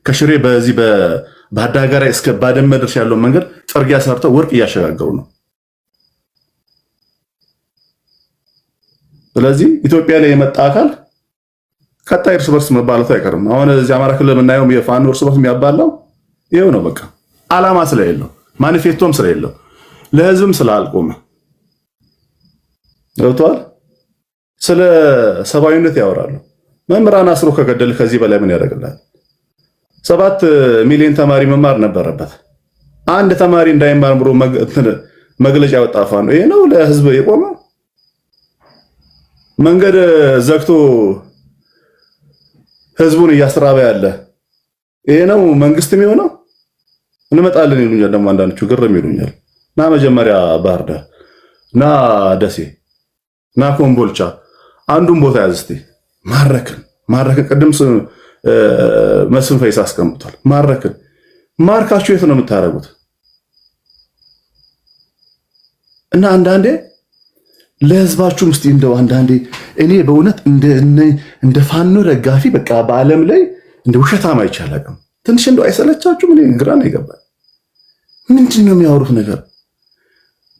ከሽሬ በዚህ በአዳጋራ እስከ ባድመ ድረስ ያለው መንገድ ጥርጊያ ሰርተው ወርቅ እያሸጋገሩ ነው። ስለዚህ ኢትዮጵያ ላይ የመጣ አካል ቀጣይ እርስ በርስ መባለቱ አይቀርም። አሁን እዚህ አማራ ክልል የምናየው የፋኖ እርስ በርስ የሚያባላው ይኸው ነው። በቃ ዓላማ ስለሌለው ማኒፌስቶም ስለሌለው ለህዝብም ስላልቆመ ገብቷል። ስለ ሰብአዊነት ያወራሉ። መምህራን አስሮ ከገደል ከዚህ በላይ ምን ያደርግላል? 7 ሚሊዮን ተማሪ መማር ነበረበት። አንድ ተማሪ እንዳይማር ብሎ መግለጫ ያወጣ ፋኖ ይሄ ነው ለህዝብ የቆመ? መንገድ ዘግቶ ህዝቡን እያስራበ ያለ ይሄ ነው መንግስት የሚሆነው? እንመጣለን ይሉኛል ደግሞ አንዳንዶቹ ግርም ይሉኛል። ና መጀመሪያ ባህር ዳር ና ደሴ ና ኮምቦልቻ አንዱን ቦታ ያዝ እስቲ። ማረክን ቅድም መስፍን ፈይሳ አስቀምጧል። ማርካችሁ የት ነው የምታረጉት? እና አንዳንዴ ለህዝባችሁ እስቲ እንደው አንዳንዴ እኔ በእውነት እንደ ፋኖ ደጋፊ በቃ በዓለም ላይ እንደ ውሸታም አይቻልም። ትንሽ እንደው አይሰለቻችሁም? እኔ ግራ ነው ይገባል። ምንድን ነው የሚያወሩት ነገር?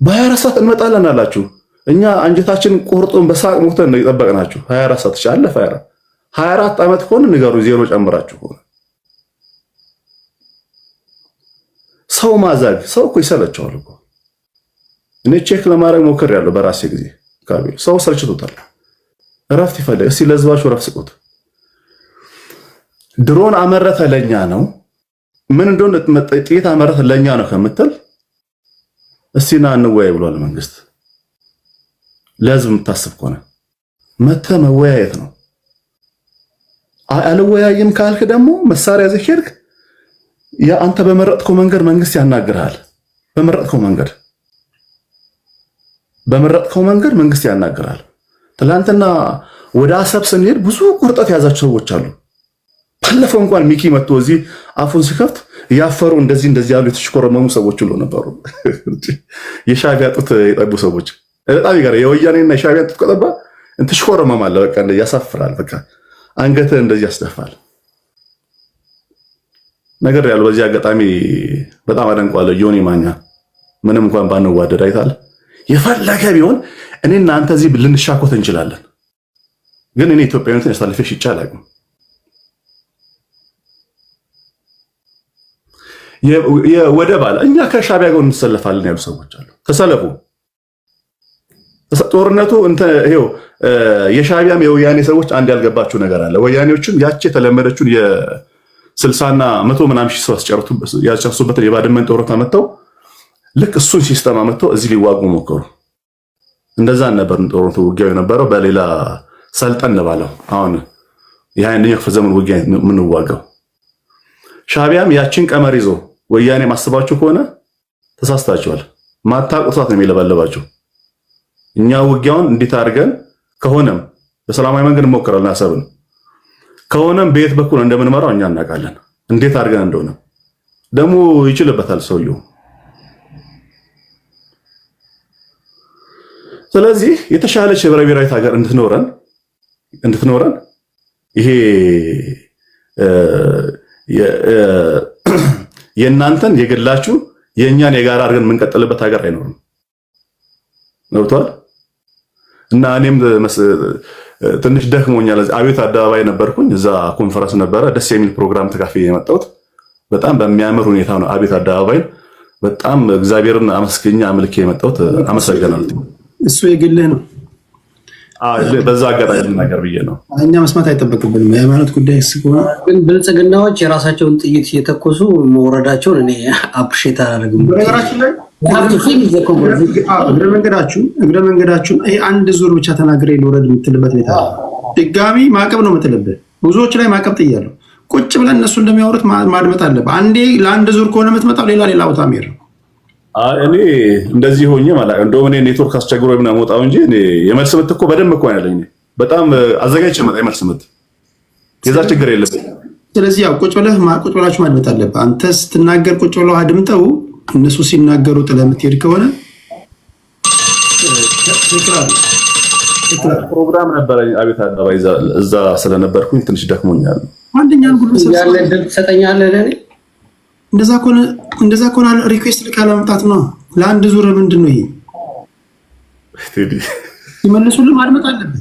በ24 ሰዓት እንመጣለን አላችሁ። እኛ አንጀታችን ቆርጦን በሳቅ ሞተን ነው የጠበቅናችሁ። 24 ሰዓት አለፈ። 24 ዓመት ከሆነ ንገሩ፣ ዜሮ ጨምራችሁ ከሆነ ሰው ማዛግ ሰው እኮ ይሰለቸዋል እኮ። እኔ ቼክ ለማድረግ ሞክሬያለሁ በራሴ ጊዜ። ሰው ሰልችቶታል፣ እረፍት ይፈልጋል። እስቲ ለህዝባችሁ እረፍት ስጡት። ድሮን አመረተ ለኛ ነው ምን እንደሆነ ጥይት አመረተ ለኛ ነው ከምትል እስቲ ና እንወያይ ብሏል መንግስት። ለህዝብ የምታስብ ከሆነ መተህ መወያየት ነው። አልወያይም ካልክ ደግሞ መሳሪያ ይዘህ ሄድክ፣ አንተ በመረጥከው መንገድ መንግስት ያናግርሃል። በመረጥከው መንገድ መንግስት ያናግርሃል። ትላንትና ወደ አሰብ ስንሄድ ብዙ ቁርጠት የያዛቸው ሰዎች አሉ። ባለፈው እንኳን ሚኪ መጥቶ እዚህ አፉን ሲከፍት ያፈሩ እንደዚህ ያሉ የተሽኮረመሙ ሰዎች ሁሉ ነበሩ። የሻዕቢያ ጡት የጠቡ ሰዎች በጣም ይገርም። የወያኔና የሻዕቢያ ጡት ከጠባ እንትሽኮረመማለ። በቃ እንደዚህ ያሳፍራል። በቃ አንገትህ እንደዚህ ያስደፋል ነገር ያለው። በዚህ አጋጣሚ በጣም አደንቀዋለሁ ዮኒ ማኛ። ምንም እንኳን ባንዋደድ አይታል የፈለገ ቢሆን እኔ እናንተ እዚህ ልንሻኮት እንችላለን፣ ግን እኔ ኢትዮጵያዊነትን ያሳልፈሽ ይቻላል። የወደብ አለ እኛ ከሻዕቢያ ጋር እንሰለፋለን ያሉ ሰዎች አሉ። ተሰለፉ። ጦርነቱ ይሄው የሻዕቢያም የወያኔ ሰዎች አንድ ያልገባችሁ ነገር አለ። ወያኔዎችም ያቺ የተለመደችውን 60 እና 100 ምናምን ሺህ ሰው ያስጨርሱበትን የባድመን ጦርነት አመጣው። ልክ እሱን ሲስተም አመጣው እዚህ ሊዋጉ ሞከሩ። እንደዛ ነበር ጦርነቱ ውጊያው የነበረው በሌላ ሰልጠን ባለው። አሁን የ21ኛው ክፍለ ዘመን ውጊያ የምንዋጋው ሻዕቢያም ያችን ቀመር ይዞ ወያኔ ማስባችሁ ከሆነ ተሳስታችኋል። ማታውቁት ነው የሚለበለባችሁ። እኛ ውጊያውን እንዴት አድርገን ከሆነም በሰላማዊ መንገድ እንሞክራለን አሰብን ከሆነም በየት በኩል እንደምንመራው እኛ እናውቃለን። እንዴት አድርገን እንደሆነ ደግሞ ይችልበታል ሰውየው። ስለዚህ የተሻለች ህብረ ብሔራዊት ሀገር እንድትኖረን ይሄ የእናንተን የግላችሁ የእኛን የጋራ አድርገን የምንቀጥልበት ሀገር አይኖርም። ገብቷል? እና እኔም ትንሽ ደክሞኛል። አቤት አደባባይ ነበርኩኝ። እዛ ኮንፈረንስ ነበረ፣ ደስ የሚል ፕሮግራም ተካፍዬ የመጣሁት በጣም በሚያምር ሁኔታ ነው። አቤት አደባባይን በጣም እግዚአብሔርን አመስገኛ አምልኬ የመጣሁት። አመሰግናለሁ። እሱ የግልህ ነው። በዛ አጋጣሚ ነገር ብዬ ነው። እኛ መስማት አይጠበቅብንም። የሃይማኖት ጉዳይ እስከሆነ ግን ብልጽግናዎች የራሳቸውን ጥይት እየተኮሱ መውረዳቸውን እኔ አፕሪሼት አላደርግም። በነገራችን ላይ እግረ መንገዳችሁን ይሄ አንድ ዙር ብቻ ተናግሬ ልውረድ የምትልበት ቤት አለ። ድጋሚ ማዕቀብ ነው የምትልብህ። ብዙዎች ላይ ማዕቀብ ጥያለሁ። ቁጭ ብለን እነሱ እንደሚያወሩት ማድመጥ አለብህ። አንዴ ለአንድ ዙር ከሆነ የምትመጣው ሌላ ቦታ ሄድ ነው። እኔ እንደዚህ ሆኜ ማለት እንደውም እኔ ኔትወርክ አስቸግሮኝ ምናምን ወጣው እንጂ እኔ የመልስ ምት እኮ በደንብ እኮ ያለኝ በጣም አዘጋጅቼ መጣ የመልስ ምት የዛ ችግር የለብኝ። ስለዚህ ያው ቁጭ ብላችሁ ማድመጥ አለብህ። አንተ ስትናገር ቁጭ ብለው አድምጠው እነሱ ሲናገሩ ጥለህ የምትሄድ ከሆነ ፕሮግራም ነበረኝ አቤት አደባባይ እዛ ስለነበርኩኝ ትንሽ ደክሞኛል። አንደኛን ጉድ ያለ ድል ትሰጠኛለህ ለኔ እንደዛ ከሆነ ሪኩዌስት ልካለ መምጣት ነው። ለአንድ ዙር ምንድን ነው ይሄ? ይመልሱልህ ማድመጥ አለብህ።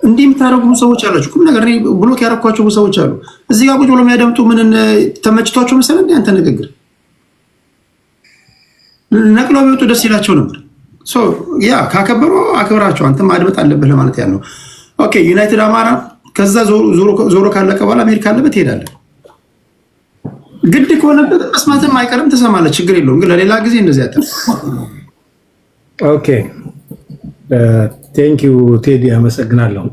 እንዲህ የምታደርጉ ሰዎች አላችሁ። ቁም ነገር ብሎክ ያደረኳቸው ሰዎች አሉ። እዚህ ጋር ቁጭ ብሎ የሚያደምጡ ምን ተመችቷቸው መሰለህ እንደ አንተ ንግግር ነቅለው ቢወጡ ደስ ይላቸው ነበር። ያ ካከበሩ አክብራቸው፣ አንተ ማድመጥ አለብህ ለማለት ያለው። ኦኬ ዩናይትድ አማራ ከዛ ዞሮ ካለቀ በኋላ መሄድ ካለበት ትሄዳለህ። ግድ ከሆነበት መስማትም አይቀርም ትሰማለህ፣ ችግር የለውም። ግን ለሌላ ጊዜ እንደዚህ አታርፍ። ኦኬ ቴንክ ዩ ቴዲ አመሰግናለሁ።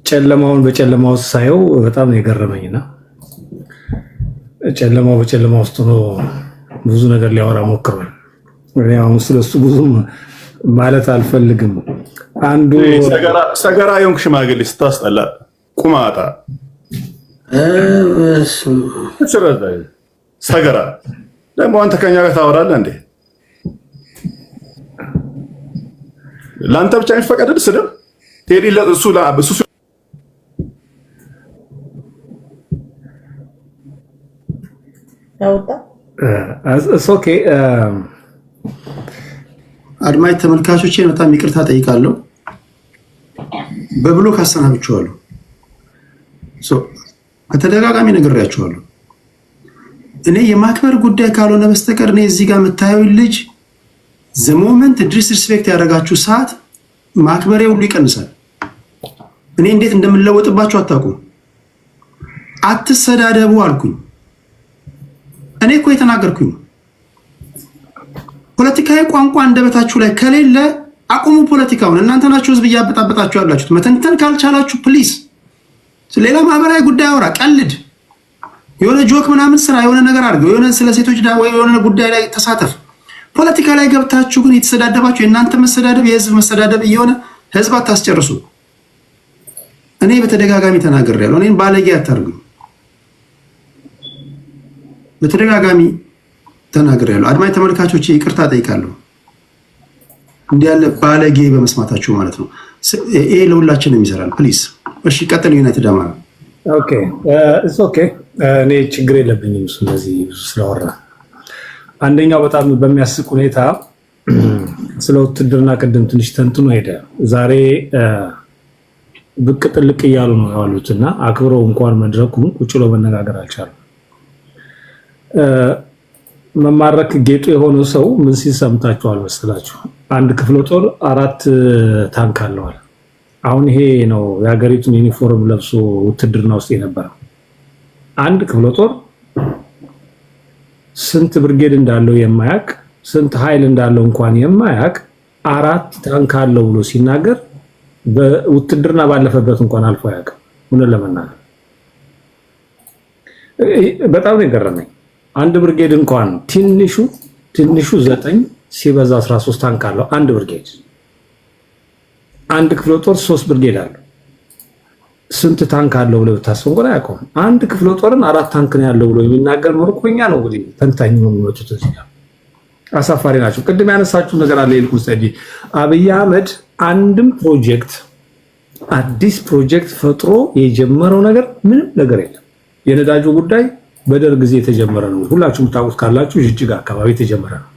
ጨለማውን በጨለማ ውስጥ ሳየው በጣም ነው የገረመኝና ጨለማው በጨለማ ውስጥ ሆኖ ብዙ ነገር ሊያወራ ሞክሯል። ያው ስለሱ ብዙም ማለት አልፈልግም። አንዱ ሰገራ የሆንክ ሽማግሌ ስታስጠላ ቁማጣ ሰገራ ደግሞ አንተ ከኛ ጋር ታወራለህ እንዴ? ለአንተ ብቻ የሚፈቀድ ስድብ ቴዲ ለእሱ ኦኬ አድማጭ ተመልካቾቼ በጣም ይቅርታ ጠይቃለሁ። በብሎክ አሰናብቼዋለሁ። ከተደጋጋሚ ነግሬያቸዋለሁ። እኔ የማክበር ጉዳይ ካልሆነ በስተቀር እኔ እዚህ ጋር የምታየው ልጅ ዘሞመንት ዲስሪስፔክት ያደረጋችሁ ሰዓት ማክበሬ ሁሉ ይቀንሳል። እኔ እንዴት እንደምንለወጥባችሁ አታውቁም። አትሰዳደቡ አልኩኝ። እኔ እኮ የተናገርኩኝ ፖለቲካዊ ቋንቋ እንደበታችሁ ላይ ከሌለ አቁሙ ፖለቲካውን። እናንተ ናችሁ ህዝብ እያበጣበጣችሁ ያላችሁት። መተንተን ካልቻላችሁ ፕሊዝ ሌላ ማህበራዊ ጉዳይ አውራ፣ ቀልድ፣ የሆነ ጆክ ምናምን ስራ፣ የሆነ ነገር አድርገው፣ የሆነ ስለ ሴቶች ወይ የሆነ ጉዳይ ላይ ተሳተፍ። ፖለቲካ ላይ ገብታችሁ ግን የተሰዳደባችሁ የእናንተ መሰዳደብ የህዝብ መሰዳደብ እየሆነ ህዝብ አታስጨርሱ። እኔ በተደጋጋሚ ተናግሬያለሁ። እኔን ባለጌ አታርጉኝ። በተደጋጋሚ ተናግሬያለሁ። አድማጭ ተመልካቾች ይቅርታ ጠይቃለሁ፣ እንዲህ ያለ ባለጌ በመስማታችሁ ማለት ነው። ይሄ ለሁላችንም ይሰራል። ፕሊዝ እሺ፣ ቀጥል። ዩናይትድ አማራ ኦኬ ኦኬ። እኔ ችግር የለብኝም ስለዚህ ስለወራ። አንደኛው በጣም በሚያስቅ ሁኔታ ስለ ውትድርና ቅድም ትንሽ ተንትኖ ሄደ። ዛሬ ብቅ ጥልቅ እያሉ ነው ያሉትና አክብረው እንኳን መድረኩን ቁጭ ብሎ መነጋገር አልቻሉም። መማረክ ጌጡ የሆነው ሰው ምን ሲል ሰምታችኋል መሰላችሁ? አንድ ክፍለ ጦር 4 ታንክ አለዋል። አሁን ይሄ ነው የሀገሪቱን ዩኒፎርም ለብሶ ውትድርና ውስጥ የነበረው። አንድ ክፍለ ጦር ስንት ብርጌድ እንዳለው የማያቅ ስንት ኃይል እንዳለው እንኳን የማያቅ 4 ታንክ አለው ብሎ ሲናገር በውትድርና ባለፈበት እንኳን አልፎ ያውቅ ምን ለመናገር በጣም ነው የገረመኝ። አንድ ብርጌድ እንኳን ትንሹ 9 ሲበዛ 13 ታንክ አለው አንድ ብርጌድ። አንድ ክፍለ ጦር 3 ብርጌድ አለው። ስንት ታንክ አለው ብለው ታስቡ እንኳን አያውቀውም። አንድ ክፍለ ጦርን 4 ታንክ ነው ያለው ብሎ የሚናገር ምርኮኛ ነው እንግዲህ ተንታኝ ነው የሚመጡት እዚህ ጋር። አሳፋሪ ናቸው። ቅድም ያነሳችሁ ነገር አለ ይልቁ ሰዲ አብይ አህመድ አንድም ፕሮጀክት አዲስ ፕሮጀክት ፈጥሮ የጀመረው ነገር ምንም ነገር የለም። የነዳጁ ጉዳይ በደርግ ጊዜ የተጀመረ ነው። ሁላችሁም ታውቁት ካላችሁ ጅጅጋ አካባቢ የተጀመረ ነው።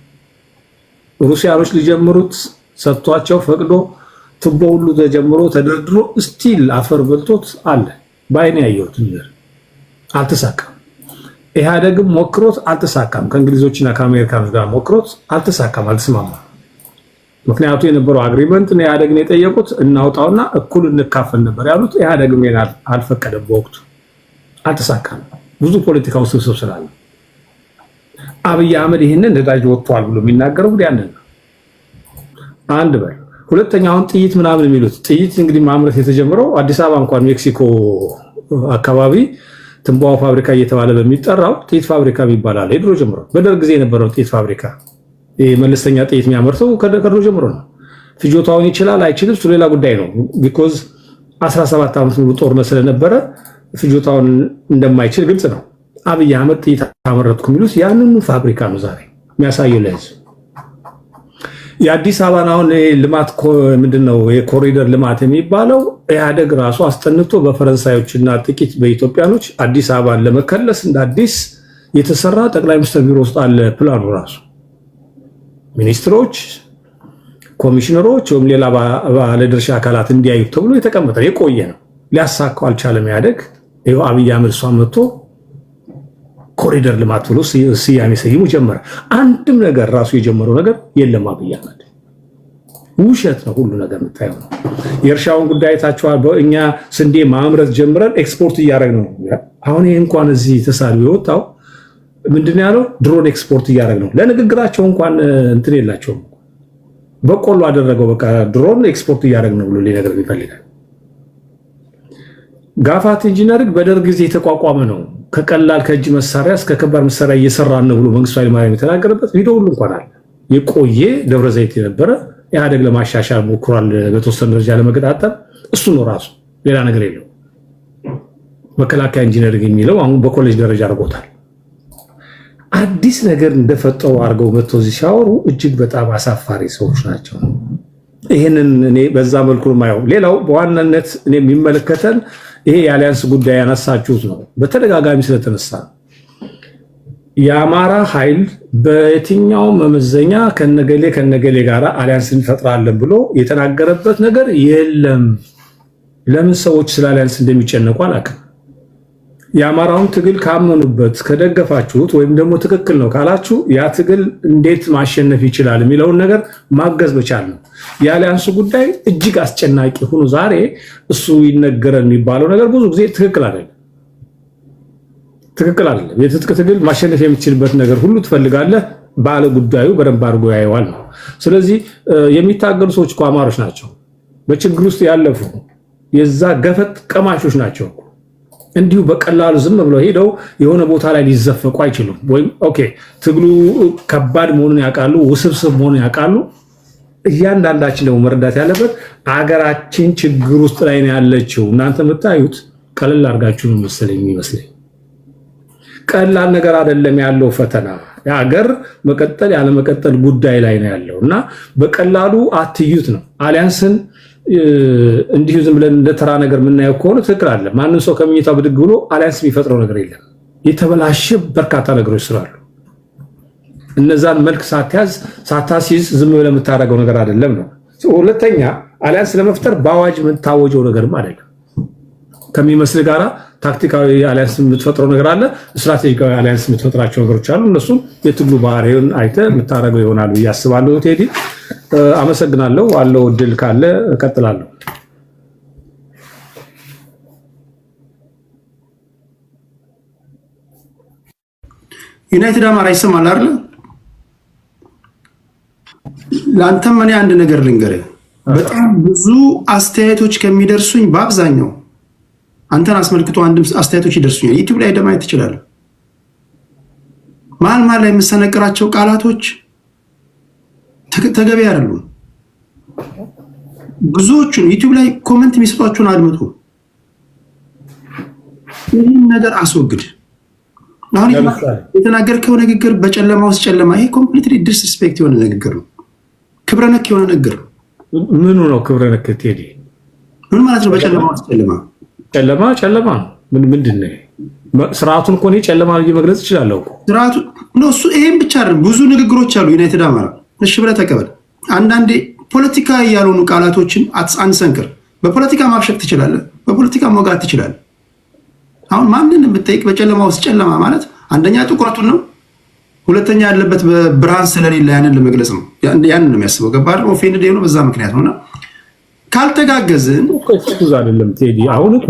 ሩሲያኖች ሊጀምሩት ሰጥቷቸው ፈቅዶ ቱቦ ሁሉ ተጀምሮ ተደርድሮ ስቲል አፈር በልቶት አለ። ባይኔ ያየሁት ነገር አልተሳካም። ኢህአዴግም ሞክሮት አልተሳካም። ከእንግሊዞችና ከአሜሪካኖች ጋር ሞክሮት አልተሳካም፣ አልተስማማም። ምክንያቱ የነበረው አግሪመንት ነው። ኢህአዴግን የጠየቁት እናውጣውና እኩል እንካፈል ነበር ያሉት። ኢህአዴግም አልፈቀደም፣ በወቅቱ አልተሳካም። ብዙ ፖለቲካው ስብስብ ስላለ አብይ አህመድ ይህንን ነዳጅ ወጥቷል ብሎ የሚናገረው እንግዲህ ያንን ነው። አንድ በል ሁለተኛውን ጥይት ምናምን የሚሉት ጥይት እንግዲህ ማምረት የተጀመረው አዲስ አበባ እንኳን ሜክሲኮ አካባቢ ትንባሆ ፋብሪካ እየተባለ በሚጠራው ጥይት ፋብሪካ ይባላል። የድሮ ጀምሮ በደርግ ጊዜ የነበረው ጥይት ፋብሪካ መለስተኛ ጥይት የሚያመርተው ከድሮ ጀምሮ ነው። ፍጆታውን ይችላል አይችልም እሱ ሌላ ጉዳይ ነው። ቢኮዝ 17 ዓመት ሙሉ ጦርነት ስለነበረ ፍጆታውን እንደማይችል ግልጽ ነው። አብይ አህመድ ጥይት አመረትኩ የሚሉት ያንኑ ፋብሪካ ነው ዛሬ የሚያሳየው ለህዝብ። የአዲስ አበባን አሁን ልማት ምንድነው የኮሪደር ልማት የሚባለው ኢህአዴግ ራሱ አስጠንቶ በፈረንሳዮችና ጥቂት በኢትዮጵያኖች አዲስ አበባን ለመከለስ እንደ አዲስ የተሰራ ጠቅላይ ሚኒስትር ቢሮ ውስጥ አለ ፕላኑ ራሱ። ሚኒስትሮች፣ ኮሚሽነሮች ወይም ሌላ ባለድርሻ አካላት እንዲያዩ ተብሎ የተቀመጠ የቆየ ነው። ሊያሳካው አልቻለም ኢህአዴግ። ይኸው አብይ አህመድ እሷን መጥቶ ኮሪደር ልማት ብሎ ስያሜ ሰይሙ ጀመረ። አንድም ነገር ራሱ የጀመረው ነገር የለም። አብይ አህመድ ውሸት ነው ሁሉ ነገር የምታየው ነው። የእርሻውን ጉዳይ ታችኋል። እኛ ስንዴ ማምረት ጀምረን ኤክስፖርት እያደረግን ነው። አሁን ይሄ እንኳን እዚህ ተሳሉ የወጣው ምንድነው ያለው? ድሮን ኤክስፖርት እያደረግን ነው። ለንግግራቸው እንኳን እንትን የላቸውም። በቆሎ አደረገው በቃ ድሮን ኤክስፖርት እያደረግን ነው ብሎ ሊነግረን ይፈልጋል። ጋፋት ኢንጂነሪንግ በደርግ ጊዜ የተቋቋመ ነው። ከቀላል ከእጅ መሳሪያ እስከ ከባድ መሳሪያ እየሰራን ነው ብሎ መንግስቱ ኃይለማርያም የተናገረበት ቪዲዮ ሁሉ እንኳን አለ። የቆየ ደብረ ዘይት የነበረ ኢህአዴግ ለማሻሻል ሞክሯል፣ በተወሰነ ደረጃ ለመገጣጠም። እሱ ነው ራሱ፣ ሌላ ነገር የለው። መከላከያ ኢንጂነሪንግ የሚለው አሁን በኮሌጅ ደረጃ አድርጎታል። አዲስ ነገር እንደፈጠሩ አድርገው መጥተው እዚህ ሲያወሩ እጅግ በጣም አሳፋሪ ሰዎች ናቸው። ይህንን እኔ በዛ መልኩ ማየው። ሌላው በዋናነት እኔ የሚመለከተን ይሄ የአሊያንስ ጉዳይ ያነሳችሁት ነው። በተደጋጋሚ ስለተነሳ የአማራ ኃይል በየትኛው መመዘኛ ከነገሌ ጋር አሊያንስ እንፈጥራለን ብሎ የተናገረበት ነገር የለም። ለምን ሰዎች ስለ አሊያንስ እንደሚጨነቁ አላውቅም። የአማራውን ትግል ካመኑበት ከደገፋችሁት ወይም ደግሞ ትክክል ነው ካላችሁ ያ ትግል እንዴት ማሸነፍ ይችላል የሚለውን ነገር ማገዝ በቻል ነው። የአሊያንሱ ጉዳይ እጅግ አስጨናቂ ሆኖ ዛሬ እሱ ይነገረን የሚባለው ነገር ብዙ ጊዜ ትክክል አይደለም። የትጥቅ ትግል ማሸነፍ የምትችልበት ነገር ሁሉ ትፈልጋለህ። ባለ ጉዳዩ በደንብ አድርጎ ያየዋል ነው። ስለዚህ የሚታገሉ ሰዎች እኮ አማሮች ናቸው። በችግር ውስጥ ያለፉ የዛ ገፈት ቀማሾች ናቸው። እንዲሁ በቀላሉ ዝም ብለው ሄደው የሆነ ቦታ ላይ ሊዘፈቁ አይችሉም። ወይም ኦኬ ትግሉ ከባድ መሆኑን ያውቃሉ፣ ውስብስብ መሆኑን ያውቃሉ። እያንዳንዳችን ደግሞ መረዳት ያለበት አገራችን ችግር ውስጥ ላይ ነው ያለችው። እናንተ የምታዩት ቀለል አድርጋችሁ ነው የሚመስለኝ። ቀላል ነገር አይደለም ያለው ፈተና። የሀገር መቀጠል ያለመቀጠል ጉዳይ ላይ ነው ያለው እና በቀላሉ አትዩት ነው። አሊያንስን እንዲሁ ዝም ብለን እንደተራ ነገር የምናየው ከሆነ ትክክል አለ። ማንም ሰው ከምኝታው ብድግ ብሎ አሊያንስ የሚፈጥረው ነገር የለም። የተበላሸ በርካታ ነገሮች ስላሉ እነዛን መልክ ሳታስይዝ ዝም ብለህ የምታደርገው ነገር አይደለም ነው። ሁለተኛ አሊያንስ ለመፍጠር በአዋጅ የምታወጀው ነገርም አይደለም። ከሚመስል ጋራ ታክቲካዊ አሊያንስ የምትፈጥረው ነገር አለ፣ ስትራቴጂካዊ አሊያንስ የምትፈጥራቸው ነገሮች አሉ። እነሱም የትግሉ ባህሪውን አይተህ የምታደርገው ይሆናል ብዬ አስባለሁ። ቴዲ አመሰግናለሁ። አለው እድል ካለ እቀጥላለሁ። ዩናይትድ አማራ ይሰማል አይደል? ለአንተም እኔ አንድ ነገር ልንገርህ። በጣም ብዙ አስተያየቶች ከሚደርሱኝ በአብዛኛው አንተን አስመልክቶ አንድም አስተያየቶች ይደርሱኛል። ዩቲዩብ ላይ ደማየት ትችላለህ። መሀል ላይ የምሰነቅራቸው ቃላቶች ተገቢ አይደሉም። ብዙዎቹን ዩቲዩብ ላይ ኮሜንት የሚሰጧቸውን አድምጡ። ይህን ነገር አስወግድ። አሁን የተናገርከው ንግግር በጨለማ ውስጥ ጨለማ፣ ይሄ ኮምፕሊትሊ ዲስሪስፔክት የሆነ ንግግር ነው። ክብረ ነክ የሆነ ንግግር ነው። ምኑ ነው ክብረ ነክ? ቴዲ ምን ማለት ነው? በጨለማ ውስጥ ጨለማ ጨለማ ምንድን ነው? ስርዓቱን እኮ እኔ ጨለማ ብዬ መግለጽ እችላለሁ እኮ ስርዓቱ ነው እሱ። ይሄን ብቻ አይደለም፣ ብዙ ንግግሮች አሉ። ዩናይትድ አማራ እሺ ብለህ ተቀበል። አንዳንዴ ፖለቲካ ያልሆኑ ቃላቶችን አንሰንክር። በፖለቲካ ማብሸቅ ትችላለህ፣ በፖለቲካ መውጋት ትችላለህ። አሁን ማንን ብትጠይቅ በጨለማ ውስጥ ጨለማ ማለት አንደኛ ጥቁረቱን ነው፣ ሁለተኛ ያለበት ብርሃን ስለሌለ ያንን ለመግለጽ ነው። ያንን ነው የሚያስበው። ገባህ? ኦፌንድ የሆነው በዛ ምክንያት ነውና ካልተጋገዝን አይደለም ቴዲ። አሁን እኮ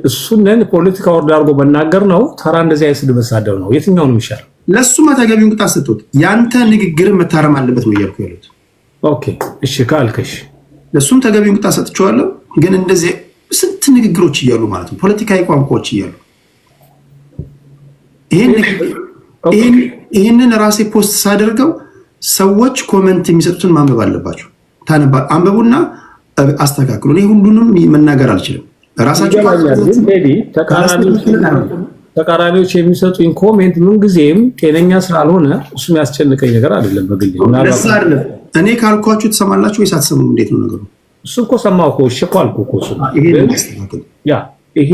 እሱንን ፖለቲካ ወርድ አድርጎ መናገር ነው ተራ እንደዚህ አይነት ስድብ መሳደብ ነው። የትኛው ነው የሚሻለው? ለሱማ ተገቢውን ቅጣት ሰጥቶት ያንተ ንግግር መታረም አለበት ነው እያልኩ ያሉት። ኦኬ እሺ ካልከሽ ለሱም ተገቢውን ቅጣት ሰጥቼዋለሁ። ግን እንደዚህ ስንት ንግግሮች እያሉ ማለት ነው፣ ፖለቲካዊ ቋንቋዎች እያሉ ይህንን ራሴ ፖስት ሳደርገው ሰዎች ኮመንት የሚሰጡትን ማንበብ አለባቸው። አንብቡና አስተካክሉ። እኔ ሁሉንም መናገር አልችልም። ራሳቸው ተቃራኒዎች የሚሰጡኝ ኮሜንት ምንጊዜም ጤነኛ ስላልሆነ እሱም ያስጨንቀኝ ነገር አይደለም። በግሌ እኔ ካልኳችሁ ትሰማላችሁ ወይስ አትሰሙም? እንዴት ነው ነገሩ? እሱ እኮ ሰማሁ እኮ እሺ እኮ አልኩ እኮ እሱ ይሄ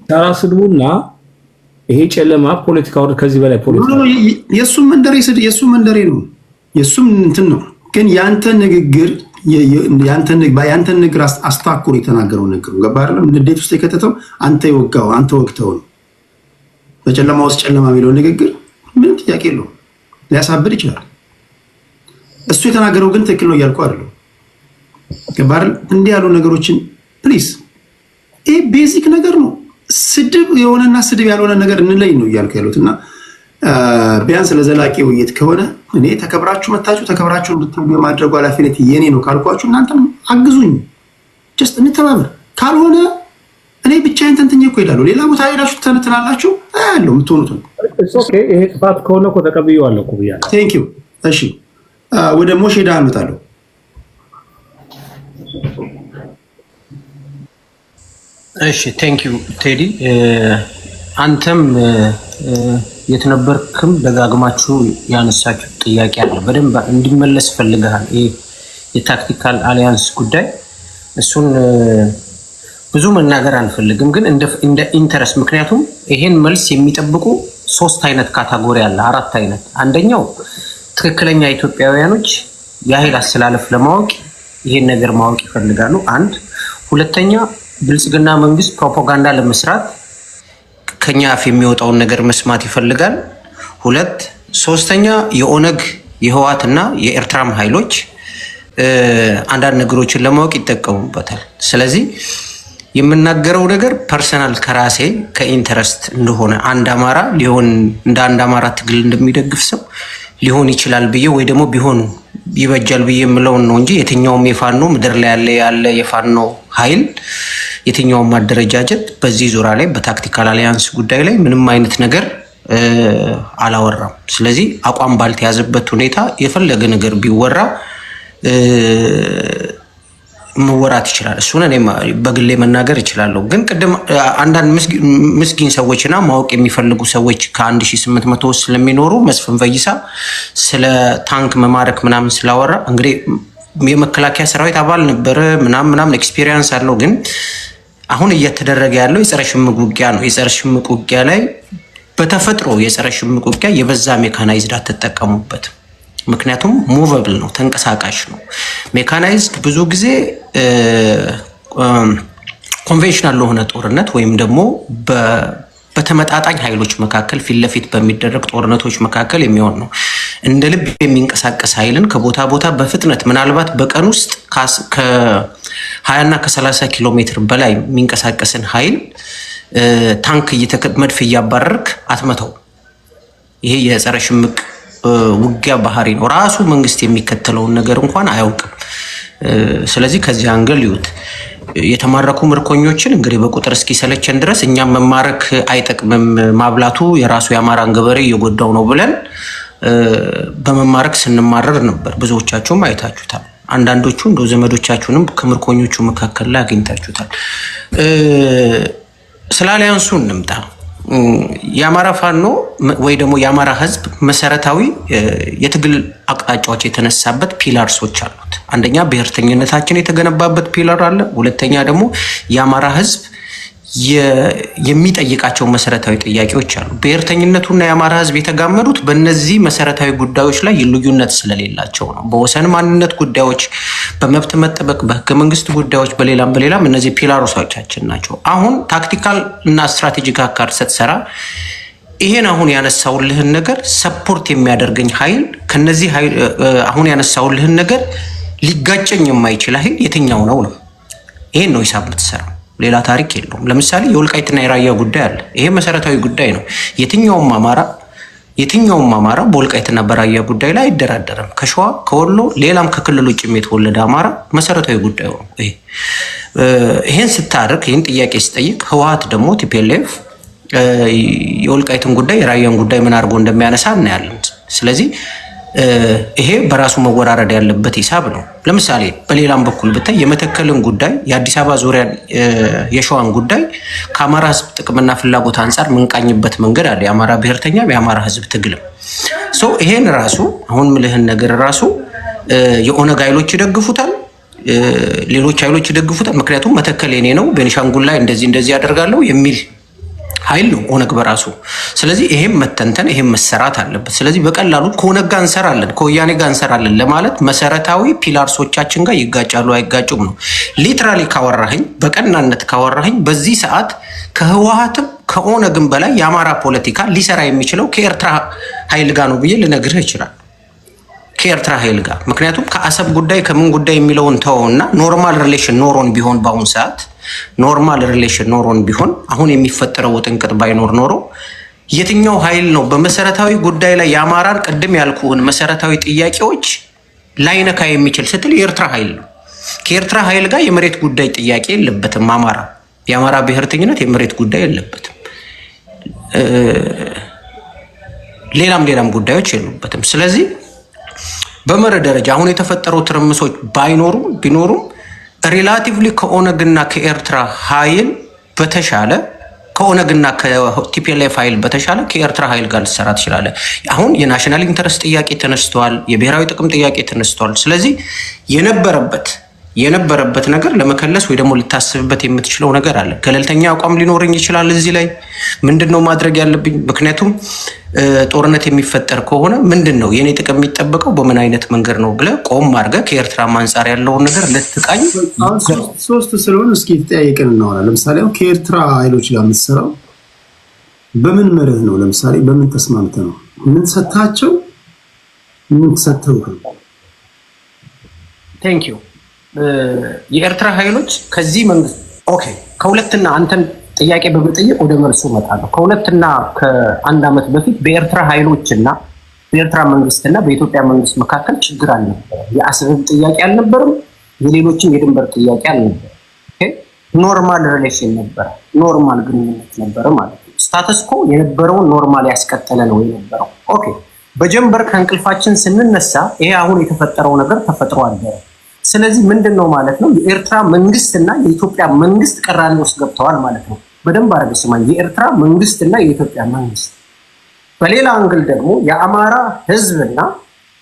ተራ ስድቡና ይሄ ጨለማ ፖለቲካ ወደ ከዚህ በላይ ፖለቲካ የሱም መንደሬ ነው፣ የሱም እንትን ነው። ግን ያንተ ንግግር ያንተ ንግግር አስታኩር የተናገረው ንግግር ገባ አይደለም? ንዴት ውስጥ የከተተው አንተ ወቅተው ነው። በጨለማ ውስጥ ጨለማ የሚለው ንግግር ምንም ጥያቄ የለውም። ሊያሳብድ ይችላል። እሱ የተናገረው ግን ትክክል ነው እያልኩ አይደለም። ገባ አይደል? እንዲህ ያሉ ነገሮችን ፕሊዝ፣ ይሄ ቤዚክ ነገር ነው። ስድብ የሆነና ስድብ ያልሆነ ነገር እንለይ ነው እያልኩ ያሉት እና ቢያንስ ለዘላቂ ውይይት ከሆነ እኔ ተከብራችሁ መታችሁ ተከብራችሁ እንድትሉ የማድረጉ ኃላፊነት የኔ ነው ካልኳችሁ እናንተም አግዙኝ፣ ጀስት እንተባበር። ካልሆነ እኔ ብቻዬን ተንትኜ እኮ እሄዳለሁ። ሌላ ቦታ ሄዳችሁ ተነትናላችሁ አያለሁ የምትሆኑት ነው። ይሄ ጥፋት ከሆነ እኮ ተቀብዬዋለሁ እኮ ብያለሁ። ቴንክ ዩ። እሺ ወደ ሞሼ ዳ አመጣለሁ። እሺ ቴንክ ዩ ቴዲ። አንተም የት ነበርክም ደጋግማችሁ ያነሳችሁ ጥያቄ አለ፣ በደንብ እንዲመለስ ፈልገሃል። ይሄ የታክቲካል አሊያንስ ጉዳይ እሱን ብዙ መናገር አንፈልግም፣ ግን እንደ ኢንተረስት ምክንያቱም ይሄን መልስ የሚጠብቁ 3 አይነት ካታጎሪ አለ፣ 4 አይነት። አንደኛው ትክክለኛ ኢትዮጵያውያኖች የኃይል አስተላለፍ ለማወቅ ይሄን ነገር ማወቅ ይፈልጋሉ። አንድ ሁለተኛ ብልጽግና መንግስት ፕሮፓጋንዳ ለመስራት ከኛ አፍ የሚወጣውን ነገር መስማት ይፈልጋል። ሁለት ሶስተኛ የኦነግ የህዋትና የኤርትራም ኃይሎች አንዳንድ ነገሮችን ለማወቅ ይጠቀሙበታል። ስለዚህ የምናገረው ነገር ፐርሰናል ከራሴ ከኢንተረስት እንደሆነ አንድ አማራ ሊሆን እንደ አንድ አማራ ትግል እንደሚደግፍ ሰው ሊሆን ይችላል ብዬ ወይ ደግሞ ቢሆን ይበጃል ብዬ የምለውን ነው እንጂ የትኛውም የፋኖ ምድር ላይ ያለ የፋኖ ኃይል የትኛውም ማደረጃጀት በዚህ ዙሪያ ላይ በታክቲካል አሊያንስ ጉዳይ ላይ ምንም አይነት ነገር አላወራም። ስለዚህ አቋም ባልተያዘበት ሁኔታ የፈለገ ነገር ቢወራ መወራት ይችላል። እሱን እኔ በግሌ መናገር እችላለሁ። ግን ቅድም አንዳንድ ምስኪን ሰዎችና ማወቅ የሚፈልጉ ሰዎች ከ1800 ስለሚኖሩ መስፍን ፈይሳ ስለ ታንክ መማረክ ምናምን ስላወራ እንግዲህ የመከላከያ ሰራዊት አባል ነበረ ምናምን ኤክስፒሪየንስ አለው። ግን አሁን እየተደረገ ያለው የጸረ ሽምቅ ውጊያ ነው። የጸረ ሽምቅ ውጊያ ላይ በተፈጥሮ የጸረ ሽምቅ ውጊያ የበዛ ሜካናይዝድ አትጠቀሙበት። ምክንያቱም ሙቨብል ነው፣ ተንቀሳቃሽ ነው። ሜካናይዝድ ብዙ ጊዜ ኮንቬንሽናል ለሆነ ጦርነት ወይም ደግሞ በተመጣጣኝ ኃይሎች መካከል ፊት ለፊት በሚደረግ ጦርነቶች መካከል የሚሆን ነው። እንደ ልብ የሚንቀሳቀስ ኃይልን ከቦታ ቦታ በፍጥነት ምናልባት በቀን ውስጥ ከ20 እና ከ30 ኪሎ ሜትር በላይ የሚንቀሳቀስን ኃይል ታንክ መድፍ እያባረርክ አትመተው። ይሄ የጸረ ሽምቅ ውጊያ ባህሪ ነው። ራሱ መንግስት የሚከተለውን ነገር እንኳን አያውቅም። ስለዚህ ከዚህ አንገል ይዩት። የተማረኩ ምርኮኞችን እንግዲህ በቁጥር እስኪሰለቸን ድረስ እኛም መማረክ አይጠቅምም፣ ማብላቱ የራሱ የአማራን ገበሬ እየጎዳው ነው ብለን በመማረክ ስንማረር ነበር። ብዙዎቻችሁም አይታችሁታል። አንዳንዶቹ እንደው ዘመዶቻችሁንም ከምርኮኞቹ መካከል ላይ አግኝታችሁታል። ስለ አሊያንሱ እንምጣ። የአማራ ፋኖ ወይ ደግሞ የአማራ ህዝብ መሰረታዊ የትግል አቅጣጫዎች የተነሳበት ፒላርሶች አሉት። አንደኛ ብሔርተኝነታችን የተገነባበት ፒላር አለ። ሁለተኛ ደግሞ የአማራ ህዝብ የሚጠይቃቸው መሰረታዊ ጥያቄዎች አሉ። ብሔርተኝነቱና የአማራ ህዝብ የተጋመዱት በእነዚህ መሰረታዊ ጉዳዮች ላይ ልዩነት ስለሌላቸው ነው። በወሰን ማንነት ጉዳዮች፣ በመብት መጠበቅ፣ በህገ መንግስት ጉዳዮች፣ በሌላም እነዚህ ፒላሮቻችን ናቸው። አሁን ታክቲካል እና ስትራቴጂክ አካር ስትሰራ ይሄን አሁን ያነሳውልህን ነገር ሰፖርት የሚያደርገኝ ኃይል ከነዚህ አሁን ያነሳውልህን ነገር ሊጋጨኝ የማይችል ኃይል የትኛው ነው? ይሄን ነው ሂሳብ የምትሰራው። ሌላ ታሪክ የለውም። ለምሳሌ የወልቃይትና የራያ ጉዳይ አለ። ይሄ መሰረታዊ ጉዳይ ነው። የትኛውም አማራ በወልቃይትና በራያ ጉዳይ ላይ አይደራደርም። ከሸዋ ከወሎ ሌላም ከክልል ውጭም የተወለደ አማራ መሰረታዊ ጉዳዩ ነው። ይሄን ስታደርግ ይሄን ጥያቄ ስጠይቅ ህወሓት ደግሞ ቲፒኤልኤፍ የወልቃይትን ጉዳይ የራያን ጉዳይ ምን አድርጎ እንደሚያነሳ እናያለን። ስለዚህ ይሄ በራሱ መወራረድ ያለበት ሂሳብ ነው። ለምሳሌ በሌላም በኩል ብታይ የመተከልን ጉዳይ፣ የአዲስ አበባ ዙሪያ የሸዋን ጉዳይ ከአማራ ህዝብ ጥቅምና ፍላጎት አንጻር ምንቃኝበት መንገድ አለ። የአማራ ብሔርተኛ የአማራ ህዝብ ትግልም ይሄን ራሱ አሁን ምልህን ነገር ራሱ የኦነግ ኃይሎች ይደግፉታል፣ ሌሎች ኃይሎች ይደግፉታል። ምክንያቱም መተከል የኔ ነው፣ ቤኒሻንጉል ላይ እንደዚህ ያደርጋለሁ የሚል ኃይል ነው ኦነግ በራሱ። ስለዚህ ይሄም መተንተን ይሄም መሰራት አለበት። ስለዚህ በቀላሉ ከኦነግ ጋር እንሰራለን ከወያኔ ጋር እንሰራለን ለማለት መሰረታዊ ፒላርሶቻችን ጋር ይጋጫሉ አይጋጩም ነው። ሊትራሊ ካወራኸኝ፣ በቀናነት ካወራኸኝ በዚህ ሰዓት ከህወሓትም ከኦነግም በላይ የአማራ ፖለቲካ ሊሰራ የሚችለው ከኤርትራ ኃይል ጋር ነው ብዬ ልነግርህ ይችላል። ከኤርትራ ኃይል ጋር ምክንያቱም ከአሰብ ጉዳይ ከምን ጉዳይ የሚለውን ተወውና ኖርማል ሪሌሽን ኖሮን ቢሆን በአሁን ሰዓት ኖርማል ሪሌሽን ኖሮን ቢሆን አሁን የሚፈጠረው ውጥንቅጥ ባይኖር ኖሮ የትኛው ኃይል ነው በመሰረታዊ ጉዳይ ላይ የአማራን ቅድም ያልኩህን መሰረታዊ ጥያቄዎች ላይነካ የሚችል ስትል የኤርትራ ኃይል ነው። ከኤርትራ ኃይል ጋር የመሬት ጉዳይ ጥያቄ የለበትም። የአማራ ብሔርተኝነት የመሬት ጉዳይ የለበትም። ሌላም ጉዳዮች የሉበትም። ስለዚህ በመርህ ደረጃ አሁን የተፈጠሩ ትርምሶች ቢኖሩም ሪላቲቭሊ ከኦነግና ከኤርትራ ኃይል በተሻለ ከኦነግና ከቲፒኤልኤፍ ኃይል በተሻለ ከኤርትራ ኃይል ጋር ልትሰራ ትችላለህ። አሁን የናሽናል ኢንተረስት ጥያቄ ተነስተዋል፣ የብሔራዊ ጥቅም ጥያቄ ተነስተዋል። ስለዚህ የነበረበት ነገር ለመከለስ ወይ ደግሞ ልታስብበት የምትችለው ነገር አለ። ገለልተኛ አቋም ሊኖረኝ ይችላል። እዚህ ላይ ምንድነው ማድረግ ያለብኝ? ምክንያቱም ጦርነት የሚፈጠር ከሆነ ምንድነው የኔ ጥቅም የሚጠበቀው በምን አይነት መንገድ ነው ብለህ ቆም አድርገህ ከኤርትራ አንጻር ያለውን ነገር ልትቃኝ። ሶስት ስለሆነ እስኪ ተጠያይቀን እናወራ። ለምሳሌ ከኤርትራ ኃይሎች ጋር የምትሰራው በምን መርህ ነው? ለምሳሌ በምን ተስማምተህ ነው? ምን ሰጣቸው? ምን ሰጥተው? ቴንክ ዩ የኤርትራ ኃይሎች ከዚህ መንግስት ከሁለትና አንተን ጥያቄ በመጠየቅ ወደ መልሱ እመጣለሁ። ከሁለትና ከአንድ ዓመት በፊት በኤርትራ ኃይሎችና በኤርትራ መንግስትና በኢትዮጵያ መንግስት መካከል ችግር አልነበረም። የአሰብ ጥያቄ አልነበረም። የሌሎችን የድንበር ጥያቄ አልነበረም። ኖርማል ሪሌሽን ነበረ፣ ኖርማል ግንኙነት ነበረ ማለት ነው። ስታተስ ኮ የነበረውን ኖርማል ያስቀጠለ ነው የነበረው። በጀንበር ከእንቅልፋችን ስንነሳ ይሄ አሁን የተፈጠረው ነገር ተፈጥሮ አልነበረ። ስለዚህ ምንድነው ማለት ነው? የኤርትራ መንግስትና የኢትዮጵያ መንግስት ቅራኔ ውስጥ ገብተዋል ማለት ነው። በደንብ አድርገህ ስማኝ። የኤርትራ መንግስትና የኢትዮጵያ መንግስት፣ በሌላ አንግል ደግሞ የአማራ ህዝብና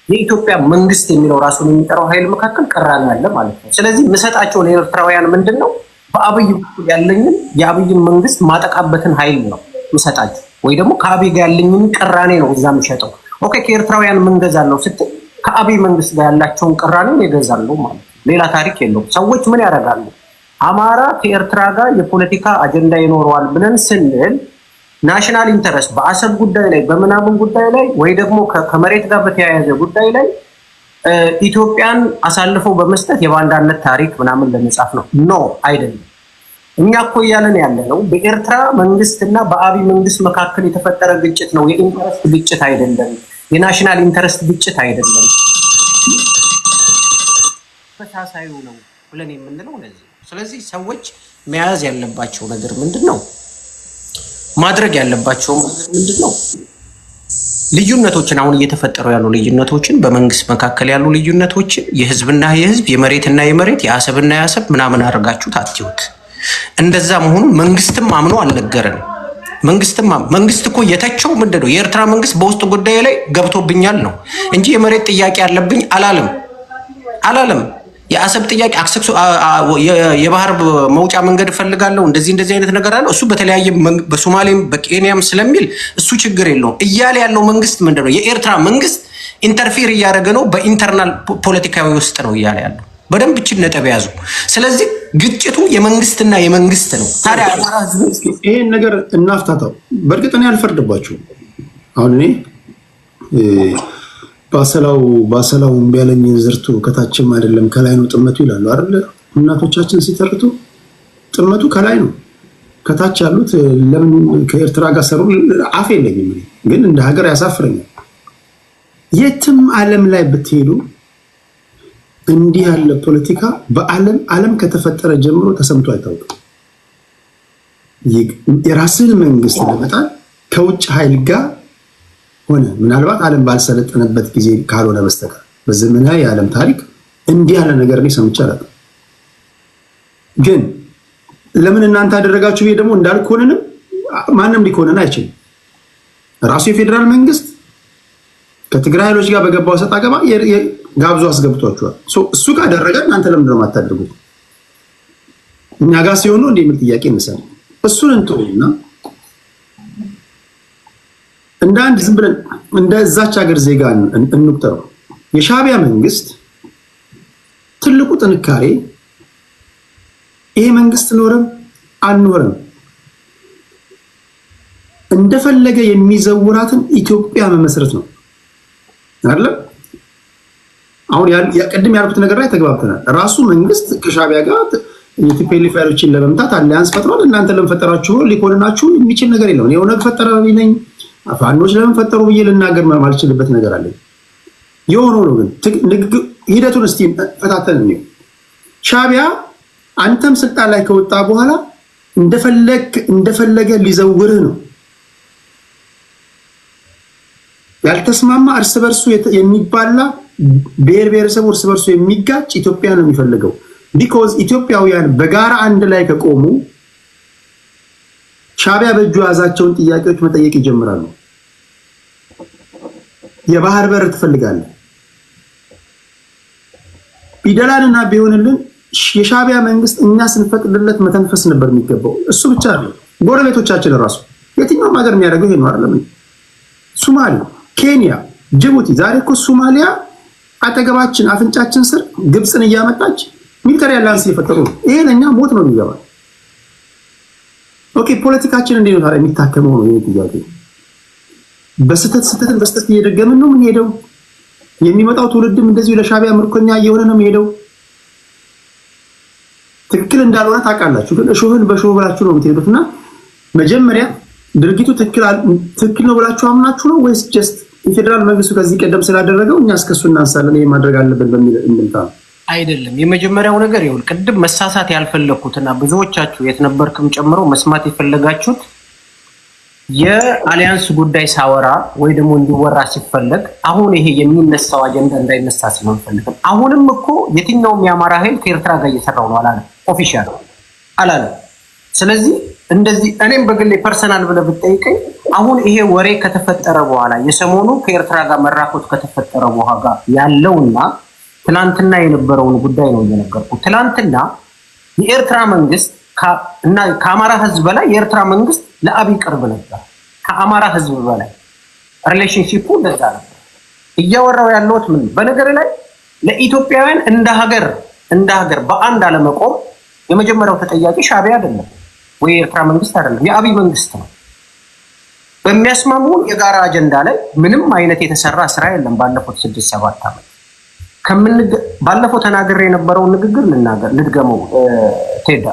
የኢትዮጵያ መንግስት የሚለው ራሱን የሚጠራው ኃይል መካከል ቅራኔ አለ ማለት ነው። ስለዚህ ምሰጣቸው ለኤርትራውያን ምንድነው? በአብይ በኩል ያለኝን የአብይን መንግስት ማጠቃበትን ኃይል ነው ምሰጣቸው፣ ወይ ደግሞ ከአብይ ጋር ያለኝን ቅራኔ ነው እዛ ምሸጠው። ከኤርትራውያን ምን ገዛለሁ ስትል ከአብይ መንግስት ጋር ያላቸውን ቅራኔ ይገዛሉ ማለት ነው። ሌላ ታሪክ የለውም። ሰዎች ምን ያደርጋሉ? አማራ ከኤርትራ ጋር የፖለቲካ አጀንዳ ይኖረዋል ብለን ስንል ናሽናል ኢንተረስት በአሰብ ጉዳይ ላይ በምናምን ጉዳይ ላይ ወይ ደግሞ ከመሬት ጋር በተያያዘ ጉዳይ ላይ ኢትዮጵያን አሳልፈው በመስጠት የባንዳነት ታሪክ ምናምን ለመጻፍ ነው። ኖ አይደለም። እኛ እኮ እያለን ያለነው በኤርትራ መንግስትና በአብይ መንግስት መካከል የተፈጠረ ግጭት ነው። የኢንተረስት ግጭት አይደለም። የናሽናል ኢንተረስት ግጭት አይደለም። ተሳሳዩ ነው ብለን የምንለው ለዚህ። ስለዚህ ሰዎች መያዝ ያለባቸው ነገር ምንድነው? ማድረግ ያለባቸው ምንድነው? ልዩነቶችን አሁን እየተፈጠሩ ያሉ ልዩነቶችን በመንግስት መካከል ያሉ ልዩነቶችን የህዝብና የህዝብ የመሬትና የመሬት የአሰብና የአሰብ ምናምን አድርጋችሁ ታትዩት። እንደዛ መሆኑን መንግስትም አምኖ አልነገረንም። መንግስት እኮ የተቸው ምንድነው የኤርትራ መንግስት በውስጥ ጉዳይ ላይ ገብቶብኛል ነው እንጂ የመሬት ጥያቄ አለብኝ አላለም። የአሰብ ጥያቄ የባህር መውጫ መንገድ እፈልጋለሁ እንደዚህ አይነት ነገር አለ። እሱ በተለያየ በሶማሌም በኬንያም ስለሚል እሱ ችግር የለውም እያለ ያለው መንግስት ምንድነው የኤርትራ መንግስት ኢንተርፌር እያደረገ ነው በኢንተርናል ፖለቲካዊ ውስጥ ነው እያለ ያለው። በደንብ እቺ ነጥብ ያዙ። ስለዚህ ግጭቱ የመንግስትና የመንግስት ነው። ታዲያ ይሄን ነገር እናፍታታው። በእርግጥ እኔ አልፈርድባችሁም። አሁን እኔ ባሰላው ቢያለኝ ዝርቱ ከታችም አይደለም ከላይ ነው ጥመቱ ይላሉ አይደል? እናቶቻችን ሲተርቱ ጥመቱ ከላይ ነው። ከታች ያሉት ለምን ከኤርትራ ጋር ሰሩ? አፍ የለኝም ግን እንደ ሀገር ያሳፍረኛል። የትም ዓለም ላይ ብትሄዱ እንዲህ ያለ ፖለቲካ ዓለም ከተፈጠረ ጀምሮ ተሰምቶ አይታወቅም። የራስን መንግስት ለመጣል ከውጭ ኃይል ጋር ሆነ ምናልባት ዓለም ባልሰለጠነበት ጊዜ ካልሆነ በስተቀር በዘመናዊ የዓለም ታሪክ እንዲህ ያለ ነገር ነው ሰምቼ አላውቅም። ግን ለምን እናንተ አደረጋችሁ? ይሄ ደግሞ እንዳልኮንንም ማንም ሊኮንን አይችልም። ራሱ የፌዴራል መንግስት ከትግራይ ኃይሎች ጋር በገባው ሰጣ ገባ ጋብዞ አስገብቷቸዋል። እሱ ጋር አደረገ። እናንተ ለምንድን ነው የማታደርጉት? እኛ ጋር ሲሆኑ እንደ ምን ጥያቄ እንሰማ። እሱን እንተውና እንደ አንድ ዝም ብለን እንደ እዛች ሀገር ዜጋ እንቁጠረው። የሻዕቢያ መንግስት ትልቁ ጥንካሬ ይሄ መንግስት ኖረም አልኖረም እንደፈለገ የሚዘውራትን ኢትዮጵያ መመስረት ነው አይደል? አሁን ቅድም ያልኩት ነገር ላይ ተግባብተናል። ራሱ መንግስት ከሻዕቢያ ጋር የቲፒኤልኤፍ ፋይሎችን ለመምታት አሊያንስ ፈጥሯል። እናንተ ለምፈጠራችሁ ሊኮንናችሁ የሚችል ነገር የለም። እኔ ኦነግ ፈጠረ ነኝ አፋኖች ለምፈጠሩ ብዬ ልናገር ማልችልበት ነገር አለ። የሆነው ነው ግን ሂደቱን እስቲ ፈታተን ነው። ሻዕቢያ አንተም ስልጣን ላይ ከወጣ በኋላ እንደፈለገ ሊዘውርህ ነው። ያልተስማማ እርስ በርሱ የሚባላ ብሔር ብሔረሰቡ እርስ በርሱ የሚጋጭ ኢትዮጵያ ነው የሚፈልገው። ቢኮዝ ኢትዮጵያውያን በጋራ አንድ ላይ ከቆሙ ሻዕቢያ በእጁ የያዛቸውን ጥያቄዎች መጠየቅ ይጀምራሉ። የባህር በር ትፈልጋለህ? ቢደላንና ቢሆንልን የሻዕቢያ መንግስት እኛ ስንፈቅድለት መተንፈስ ነበር የሚገባው። እሱ ብቻ አይደለም፣ ጎረቤቶቻችን ራሱ የትኛውም ሀገር የሚያደርገው ይሄ ነው አይደለም? ሶማሌ፣ ኬንያ፣ ጅቡቲ። ዛሬ እኮ ሶማሊያ አጠገባችን አፍንጫችን ስር ግብፅን እያመጣች ሚሊተሪ አላንስ እየፈጠሩ ነው። ይሄ ለኛ ሞት ነው የሚገባ። ኦኬ ፖለቲካችን እንዴት ነው ታዲያ የሚታከመው? ነው ይሄ ጥያቄ። በስተትን እየደገምን ነው የምንሄደው። የሚመጣው ትውልድም እንደዚሁ ለሻዕቢያ ምርኮኛ እየሆነ ነው የሚሄደው። ትክክል እንዳልሆነ ታውቃላችሁ፣ ግን እሾህን በሾህ ብላችሁ ነው የምትሄዱትና መጀመሪያ ድርጊቱ ትክክል ነው ብላችሁ አምናችሁ ነው ወይስ ጀስት የፌደራል መንግስቱ ከዚህ ቀደም ስላደረገው እኛ እስከሱ እናንሳለን ይሄ ማድረግ አለብን በሚል እንድምታ ነው? አይደለም። የመጀመሪያው ነገር ይሁን ቅድም መሳሳት ያልፈለኩትና ብዙዎቻችሁ የተነበርክም ጨምሮ መስማት የፈለጋችሁት የአሊያንስ ጉዳይ ሳወራ ወይ ደግሞ እንዲወራ ሲፈለግ አሁን ይሄ የሚነሳው አጀንዳ እንዳይነሳ ስለምፈልግ አሁንም እኮ የትኛውም የአማራ ኃይል ከኤርትራ ጋር እየሰራው ነው አላለም፣ ኦፊሻል አላለም። ስለዚህ እንደዚህ እኔም በግሌ ፐርሰናል ብለህ ብትጠይቀኝ አሁን ይሄ ወሬ ከተፈጠረ በኋላ የሰሞኑ ከኤርትራ ጋር መራኮት ከተፈጠረ በኋላ ያለውና ትናንትና የነበረውን ጉዳይ ነው እየነገርኩት። ትናንትና የኤርትራ መንግስት እና ከአማራ ህዝብ በላይ የኤርትራ መንግስት ለአብይ ቅርብ ነበር። ከአማራ ህዝብ በላይ ሪሌሽንሺፑ እንደዛ ነበር። እያወራው ያለሁት ምን በነገር ላይ ለኢትዮጵያውያን እንደ ሀገር በአንድ አለመቆም የመጀመሪያው ተጠያቂ ሻዕቢያ አይደለም ወይ የኤርትራ መንግስት አይደለም፣ የአብይ መንግስት ነው። በሚያስማሙን የጋራ አጀንዳ ላይ ምንም አይነት የተሰራ ስራ የለም። ባለፉት 6-7 ዓመት ባለፈው ተናግሬ የነበረውን ንግግር ልድገመው። ቴዳ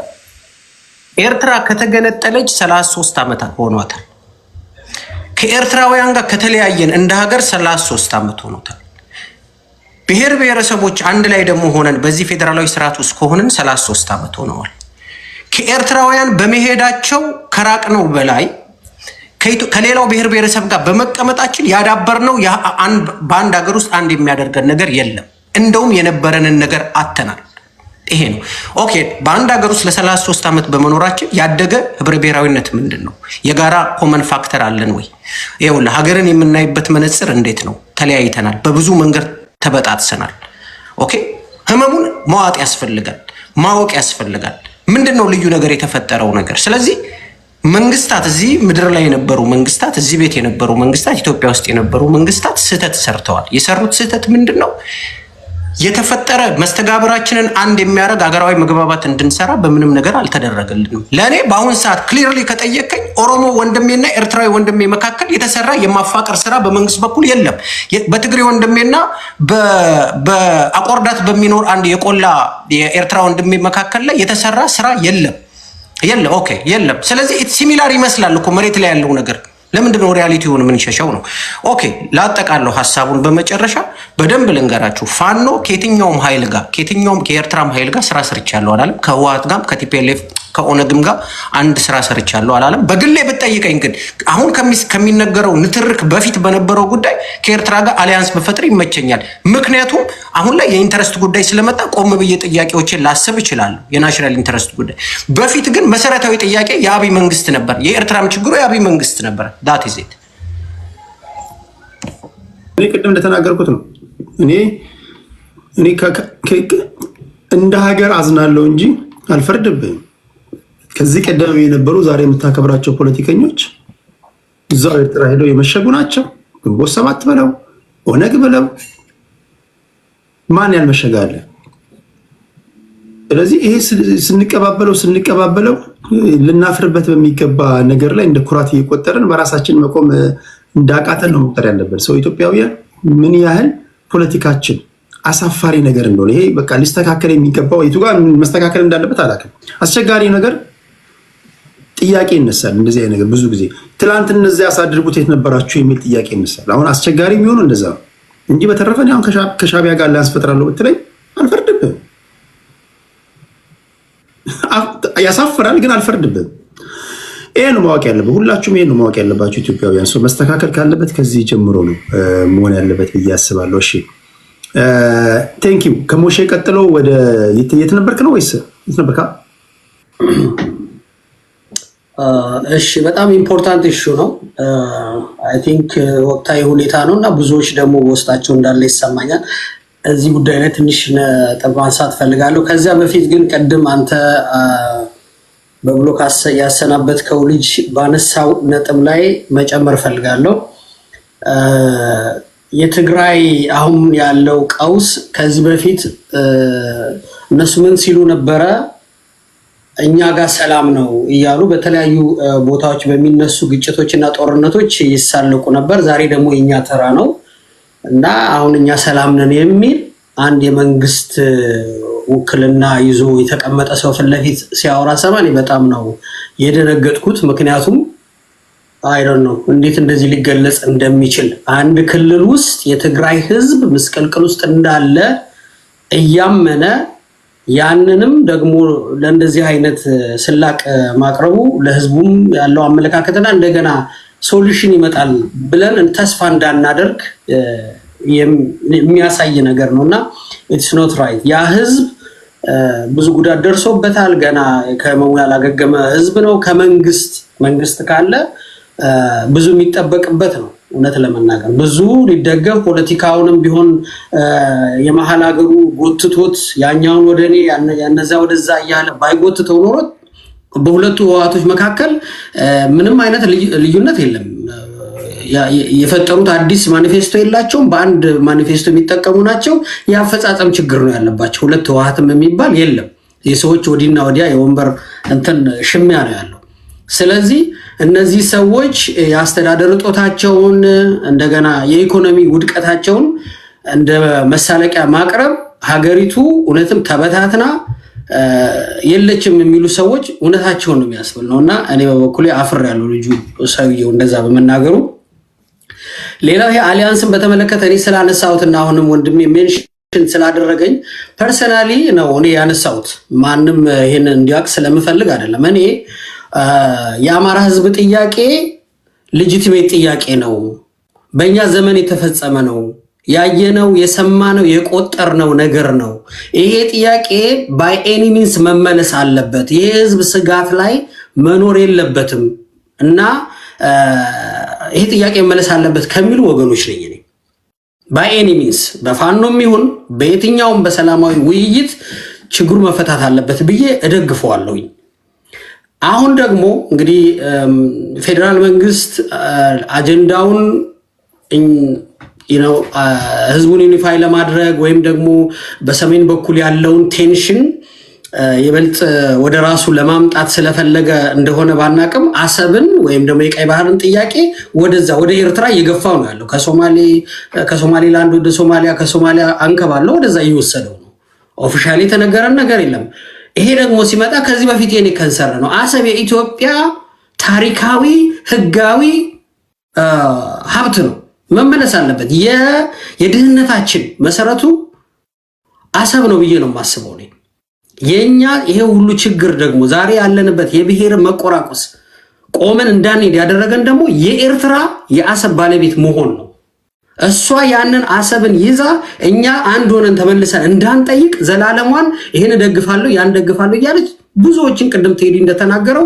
ኤርትራ ከተገነጠለች 33 ዓመት ሆኗታል። ከኤርትራውያን ጋር ከተለያየን እንደ ሀገር 33 ዓመት ሆኖታል። ብሔር ብሔረሰቦች አንድ ላይ ደግሞ ሆነን በዚህ ፌዴራላዊ ስርዓት ውስጥ ከሆነን 33 ዓመት ሆነዋል። ከኤርትራውያን በመሄዳቸው ከራቅነው በላይ ከሌላው ብሔር ብሔረሰብ ጋር በመቀመጣችን ያዳበርነው በአንድ ሀገር ውስጥ አንድ የሚያደርገን ነገር የለም። እንደውም የነበረንን ነገር አተናል። ይሄ ነው ኦኬ። በአንድ ሀገር ውስጥ ለ33 ዓመት በመኖራችን ያደገ ህብረ ብሔራዊነት ምንድን ነው? የጋራ ኮመን ፋክተር አለን ወይ? ይኸውልህ ሀገርን የምናይበት መነጽር እንዴት ነው? ተለያይተናል። በብዙ መንገድ ተበጣጥሰናል። ኦኬ። ህመሙን መዋጥ ያስፈልጋል፣ ማወቅ ያስፈልጋል። ምንድነው ልዩ ነገር የተፈጠረው ነገር? ስለዚህ መንግስታት እዚህ ምድር ላይ የነበሩ መንግስታት፣ እዚህ ቤት የነበሩ መንግስታት፣ ኢትዮጵያ ውስጥ የነበሩ መንግስታት ስህተት ሰርተዋል። የሰሩት ስህተት ምንድነው? የተፈጠረ መስተጋብራችንን አንድ የሚያደርግ ሀገራዊ መግባባት እንድንሰራ በምንም ነገር አልተደረገልንም። ለእኔ በአሁን ሰዓት ክሊርሊ ከጠየቀኝ ኦሮሞ ወንድሜና ኤርትራዊ ወንድሜ መካከል የተሰራ የማፋቀር ስራ በመንግስት በኩል የለም። በትግሬ ወንድሜና በአቆርዳት በሚኖር አንድ የቆላ የኤርትራ ወንድሜ መካከል ላይ የተሰራ ስራ የለም። ኦኬ የለም። ስለዚህ ሲሚላር ይመስላል እኮ መሬት ላይ ያለው ነገር። ለምንድን ነው ሪያሊቲውን ምን ሸሸው ነው? ኦኬ ላጠቃለው ሐሳቡን በመጨረሻ በደንብ ልንገራችሁ። ፋኖ ከየትኛውም ኃይል ጋር ከኤርትራም ኃይል ጋር ስራ ሰርቻለሁ አላለም። ከህወሓት ጋር ከቲፒኤልኤፍ ከኦነግም ጋር አንድ ስራ ሰርቻለሁ አላለም። በግሌ ብትጠይቀኝ ግን አሁን ከሚነገረው ንትርክ በፊት በነበረው ጉዳይ ከኤርትራ ጋር አሊያንስ በፈጥር ይመቸኛል። ምክንያቱም አሁን ላይ የኢንተረስት ጉዳይ ስለመጣ ቆም ብዬ ጥያቄዎችን ላስብ እችላለሁ። የናሽናል ኢንተረስት ጉዳይ በፊት ግን መሰረታዊ ጥያቄ የአብይ መንግስት ነበር። የኤርትራም ችግሩ የአብይ መንግስት ነበር። ዳት ኢዝ ኢት። እኔ ቅድም እንደተናገርኩት ነው። እኔ እንደ ሀገር አዝናለሁ እንጂ አልፈርድብህም። ከዚህ ቀደም የነበሩ ዛሬ የምታከብራቸው ፖለቲከኞች እዛው ኤርትራ ሄደው የመሸጉ ናቸው። ግንቦት ሰባት ብለው ኦነግ ብለው ማን ያልመሸጋለ? ስለዚህ ይሄ ስንቀባበለው ልናፍርበት በሚገባ ነገር ላይ እንደ ኩራት እየቆጠርን በራሳችን መቆም እንዳቃተን ነው መቁጠር ያለብን። ሰው ኢትዮጵያውያን ምን ያህል ፖለቲካችን አሳፋሪ ነገር እንደሆነ ይሄ በቃ ሊስተካከል የሚገባው የቱ ጋር መስተካከል እንዳለበት አላውቅም። አስቸጋሪ ነገር ጥያቄ ይነሳል። እንደዚህ አይነት ነገር ብዙ ጊዜ ትላንት እነዚህ ያሳድርጉት የት ነበራችሁ የሚል ጥያቄ ይነሳል። አሁን አስቸጋሪ የሚሆነው እንደዛ ነው እንጂ በተረፈ አሁን ከሻቢያ ጋር ላንስፈጥራለሁ ብትለኝ አልፈርድብህም። ያሳፍራል ግን አልፈርድብህም። ይሄን ነው ማወቅ ያለበት። ሁላችሁም ይሄን ነው ማወቅ ያለባችሁ ኢትዮጵያውያን። ሰው መስተካከል ካለበት ከዚህ ጀምሮ ነው መሆን ያለበት ብዬ አስባለሁ። እሺ ቴንክ ዩ። ከሞሼ ቀጥሎ ወደ የት ነበርክ ነው ወይስ የት ነበርካ? እሺ በጣም ኢምፖርታንት ኢሹ ነው። አይ ቲንክ ወቅታዊ ሁኔታ ነው እና ብዙዎች ደግሞ በውስጣቸው እንዳለ ይሰማኛል። እዚህ ጉዳይ ላይ ትንሽ ነጥብ ማንሳት ፈልጋለሁ። ከዚያ በፊት ግን ቀድም አንተ በብሎክ ያሰናበትከው ልጅ ባነሳው ነጥብ ላይ መጨመር ፈልጋለሁ። የትግራይ አሁን ያለው ቀውስ ከዚህ በፊት እነሱ ምን ሲሉ ነበረ? እኛ ጋር ሰላም ነው እያሉ በተለያዩ ቦታዎች በሚነሱ ግጭቶችና ጦርነቶች ይሳለቁ ነበር። ዛሬ ደግሞ የኛ ተራ ነው እና አሁን እኛ ሰላም ነን የሚል አንድ የመንግስት ውክልና ይዞ የተቀመጠ ሰው ፊት ለፊት ሲያወራ ሰማኝ በጣም ነው የደነገጥኩት። ምክንያቱም አይ ዶንት ኖ እንዴት እንደዚህ ሊገለጽ እንደሚችል አንድ ክልል ውስጥ የትግራይ ህዝብ ምስቅልቅል ውስጥ እንዳለ እያመነ ያንንም ደግሞ ለእንደዚህ አይነት ስላቅ ማቅረቡ ለህዝቡም ያለው አመለካከትና እንደገና ሶሉሽን ይመጣል ብለን ተስፋ እንዳናደርግ የሚያሳይ ነገር ነውና ኢትስ ኖት ራይት። ያ ህዝብ ብዙ ጉዳት ደርሶበታል። ገና ከመሙ ያላገገመ ህዝብ ነው። መንግስት ካለ ብዙ የሚጠበቅበት ነው። እውነት ለመናገር ብዙ ሊደገፍ ፖለቲካውንም ቢሆን የመሀል ሀገሩ ጎትቶት ያኛውን ወደኔ ያነዛ ወደዛ እያለ ባይጎትተው ኖሮ በሁለቱ ህወሓቶች መካከል ምንም አይነት ልዩነት የለም። የፈጠሩት አዲስ ማኒፌስቶ የላቸውም። በአንድ ማኒፌስቶ የሚጠቀሙ ናቸው። የአፈጻጸም ችግር ነው ያለባቸው። ሁለት ህወሓትም የሚባል የለም። የሰዎች ወዲና ወዲያ የወንበር እንትን ሽሚያ ነው ያለው። ስለዚህ እነዚህ ሰዎች የአስተዳደር እጦታቸውን እንደገና የኢኮኖሚ ውድቀታቸውን እንደ መሳለቂያ ማቅረብ ሀገሪቱ እውነትም ተበታትና የለችም የሚሉ ሰዎች እውነታቸውን ነው የሚያስብል ነውና እኔ በበኩሌ አፍሬያለሁ ልጁ ሰውየው እንደዛ በመናገሩ። ሌላው ይሄ አሊያንስን በተመለከተ እኔ ስላነሳሁትና አሁንም ወንድሜ ሜንሽን ስላደረገኝ ፐርሰናሊ ነው እኔ ያነሳሁት። ማንም ይሄን እንዲያውቅ ስለምፈልግ አይደለም። እኔ የአማራ ህዝብ ጥያቄ ሌጂቲሜት ጥያቄ ነው፣ በእኛ ዘመን የተፈጸመ ነው፣ ያየነው የሰማነው የቆጠርነው ነገር ነው። ይሄ ጥያቄ ባይ ኤኒ ሚንስ መመለስ አለበት። ይሄ ህዝብ ስጋት ላይ መኖር የለበትም እና ይሄ ጥያቄ መመለስ አለበት ከሚሉ ወገኖች ነኝ እኔ። ባይ ኤኒ ሚንስ በፋኖም ይሁን በየትኛውም በሰላማዊ ውይይት ችግሩ መፈታት አለበት ብዬ እደግፈዋለሁኝ። አሁን ደግሞ እንግዲህ ፌደራል መንግስት አጀንዳውን ህዝቡን ዩኒፋይ ለማድረግ ወይም ደግሞ በሰሜን በኩል ያለውን ቴንሽን ይበልጥ ወደ ራሱ ለማምጣት ስለፈለገ እንደሆነ ባናቅም አሰብን ወይም ደግሞ የቀይ ባህርን ጥያቄ ወደዛ ወደ ኤርትራ እየገፋው ነው ያለው። ከሶማሌላንድ ወደ ሶማሊያ፣ ከሶማሊያ አንከባለው ወደዛ እየወሰደው ነው። ኦፊሻሊ የተነገረን ነገር የለም። ይሄ ደግሞ ሲመጣ ከዚህ በፊት የኔ ከንሰር ነው። አሰብ የኢትዮጵያ ታሪካዊ ህጋዊ ሀብት ነው፣ መመለስ አለበት። የድህነታችን መሰረቱ አሰብ ነው ብዬ ነው የማስበው እኔ። የኛ ይሄ ሁሉ ችግር ደግሞ ዛሬ ያለንበት የብሔር መቆራቆስ ቆመን እንዳንሄድ ያደረገን ደግሞ የኤርትራ የአሰብ ባለቤት መሆን ነው። እሷ ያንን አሰብን ይዛ እኛ አንድ ሆነን ተመልሰን እንዳንጠይቅ ዘላለሟን ይሄን ደግፋለሁ ያን ደግፋለሁ እያለች ብዙዎችን ቅድም ቴዲ እንደተናገረው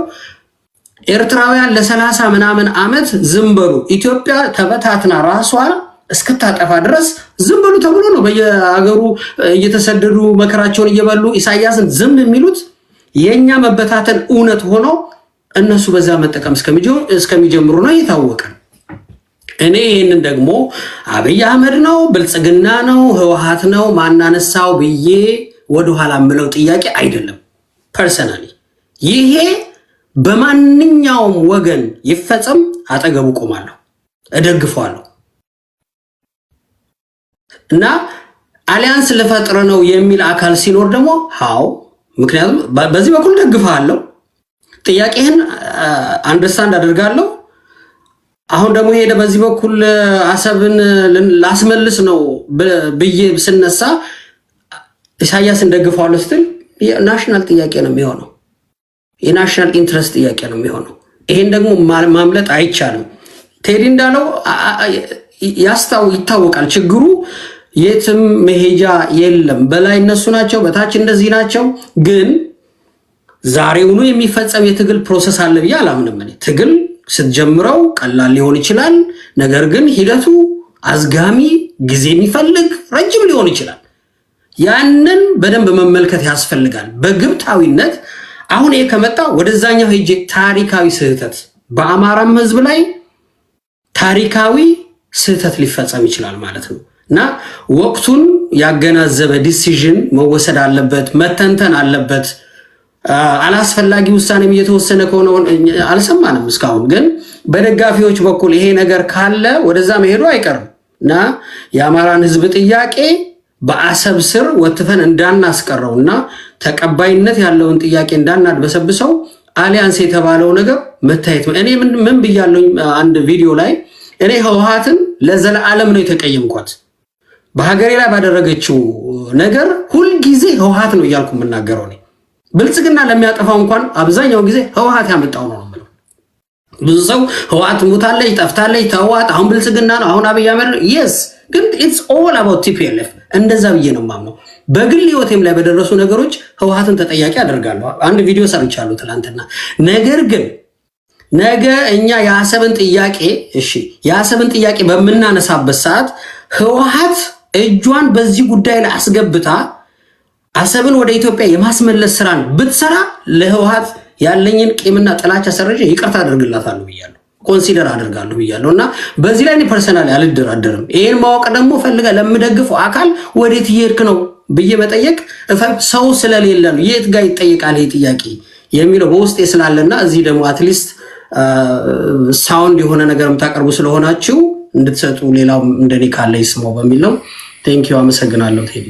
ኤርትራውያን ለ30 ምናምን ዓመት ዝም በሉ ኢትዮጵያ ተበታትና ራሷ እስክታጠፋ ድረስ ዝም በሉ ተብሎ ነው በየሀገሩ እየተሰደዱ መከራቸውን እየበሉ ኢሳያስን ዝም የሚሉት። የኛ መበታተን እውነት ሆኖ እነሱ በዛ መጠቀም እስከሚጀምሩ ነው የታወቀ። እኔ ይሄንን ደግሞ አብይ አህመድ ነው ብልጽግና ነው ህወሓት ነው ማናነሳው ብዬ ወደ ኋላ ምለው ጥያቄ አይደለም። ፐርሰናሊ ይሄ በማንኛውም ወገን ይፈጸም አጠገቡ ቆማለሁ፣ እደግፈዋለሁ። እና አሊያንስ ለፈጥረ ነው የሚል አካል ሲኖር ደግሞ ሃው ምክንያቱም በዚህ በኩል ደግፋለሁ፣ ጥያቄህን አንደርስታንድ አደርጋለሁ። አሁን ደግሞ ሄደ በዚህ በኩል አሰብን ላስመልስ ነው ብዬ ስነሳ ኢሳያስን ደግፈዋለሁ ስትል ናሽናል ጥያቄ ነው የሚሆነው፣ የናሽናል ኢንትረስት ጥያቄ ነው የሚሆነው። ይሄን ደግሞ ማምለጥ አይቻልም። ቴዲ እንዳለው ይታወቃል ችግሩ የትም መሄጃ የለም። በላይ እነሱ ናቸው፣ በታች እንደዚህ ናቸው። ግን ዛሬውኑ የሚፈጸም የትግል ፕሮሰስ አለ ብዬ አላምንም። ትግል ስትጀምረው ቀላል ሊሆን ይችላል። ነገር ግን ሂደቱ አዝጋሚ ጊዜ የሚፈልግ ረጅም ሊሆን ይችላል። ያንን በደንብ መመልከት ያስፈልጋል። በግብታዊነት አሁን ይሄ ከመጣ ወደዛኛው ሄጄ ታሪካዊ ስህተት በአማራም ህዝብ ላይ ታሪካዊ ስህተት ሊፈጸም ይችላል ማለት ነው እና ወቅቱን ያገናዘበ ዲሲዥን መወሰድ አለበት፣ መተንተን አለበት። አላስፈላጊ ውሳኔም እየተወሰነ ከሆነ አልሰማንም እስካሁን። ግን በደጋፊዎች በኩል ይሄ ነገር ካለ ወደዛ መሄዱ አይቀርም እና የአማራን ህዝብ ጥያቄ በአሰብ ስር ወትፈን እንዳናስቀረውና ተቀባይነት ያለውን ጥያቄ እንዳናድበሰብሰው አሊያንስ የተባለው ነገር መታየት እኔ ምን ብያለሁ አንድ ቪዲዮ ላይ እኔ ህወሓትን ለዘላለም ነው የተቀየምኳት። በሀገሬ ላይ ባደረገችው ነገር ሁሉ ጊዜ ህወሓት ነው እያልኩ የምናገረው እኔ። ብልጽግና ለሚያጠፋው እንኳን አብዛኛው ጊዜ ህወሓት ያመጣው ነው ማለት። ብዙ ሰው ህወሓት ሞታለች፣ ጠፍታለች፣ ተዋት፣ አሁን ብልጽግና ነው፣ አሁን አብይ አህመድ yes ግን it's all about TPLF እንደዛ ብዬ ነው የማምነው። በግል ህይወቴም ላይ በደረሱ ነገሮች ህወሓትን ተጠያቂ አደርጋለሁ። አንድ ቪዲዮ ሰርቻለሁ ትላንትና። ነገር ግን ነገ እኛ የአሰብን ጥያቄ በምናነሳበት ሰዓት ህወሓት እጇን በዚህ ጉዳይ ላይ አስገብታ አሰብን ወደ ኢትዮጵያ የማስመለስ ስራን ብትሰራ ለህወሓት ያለኝን ቂምና ጥላቻ ሰርጄ ይቅርታ አደርግላታለሁ ብያለሁ፣ ኮንሲደር አደርጋለሁ ብያለሁና በዚህ ላይ እኔ ፐርሰናሊ አልደራደርም። ይሄን ማወቅ ደግሞ ፈልገ ለምደግፈው አካል ወዴት ይሄድክ ነው ብዬ መጠየቅ ሰው ስለሌለ ነው። የት ጋር ይጠየቃል ይሄ ጥያቄ የሚለው በውስጤ ስላለና እዚህ ደግሞ አትሊስት ሳውንድ የሆነ ነገር የምታቀርቡ ስለሆናችሁ እንድትሰጡ ሌላው እንደኔ ካለ ይስማው በሚል ነው። ቴንኪው፣ አመሰግናለሁ ቴዲ።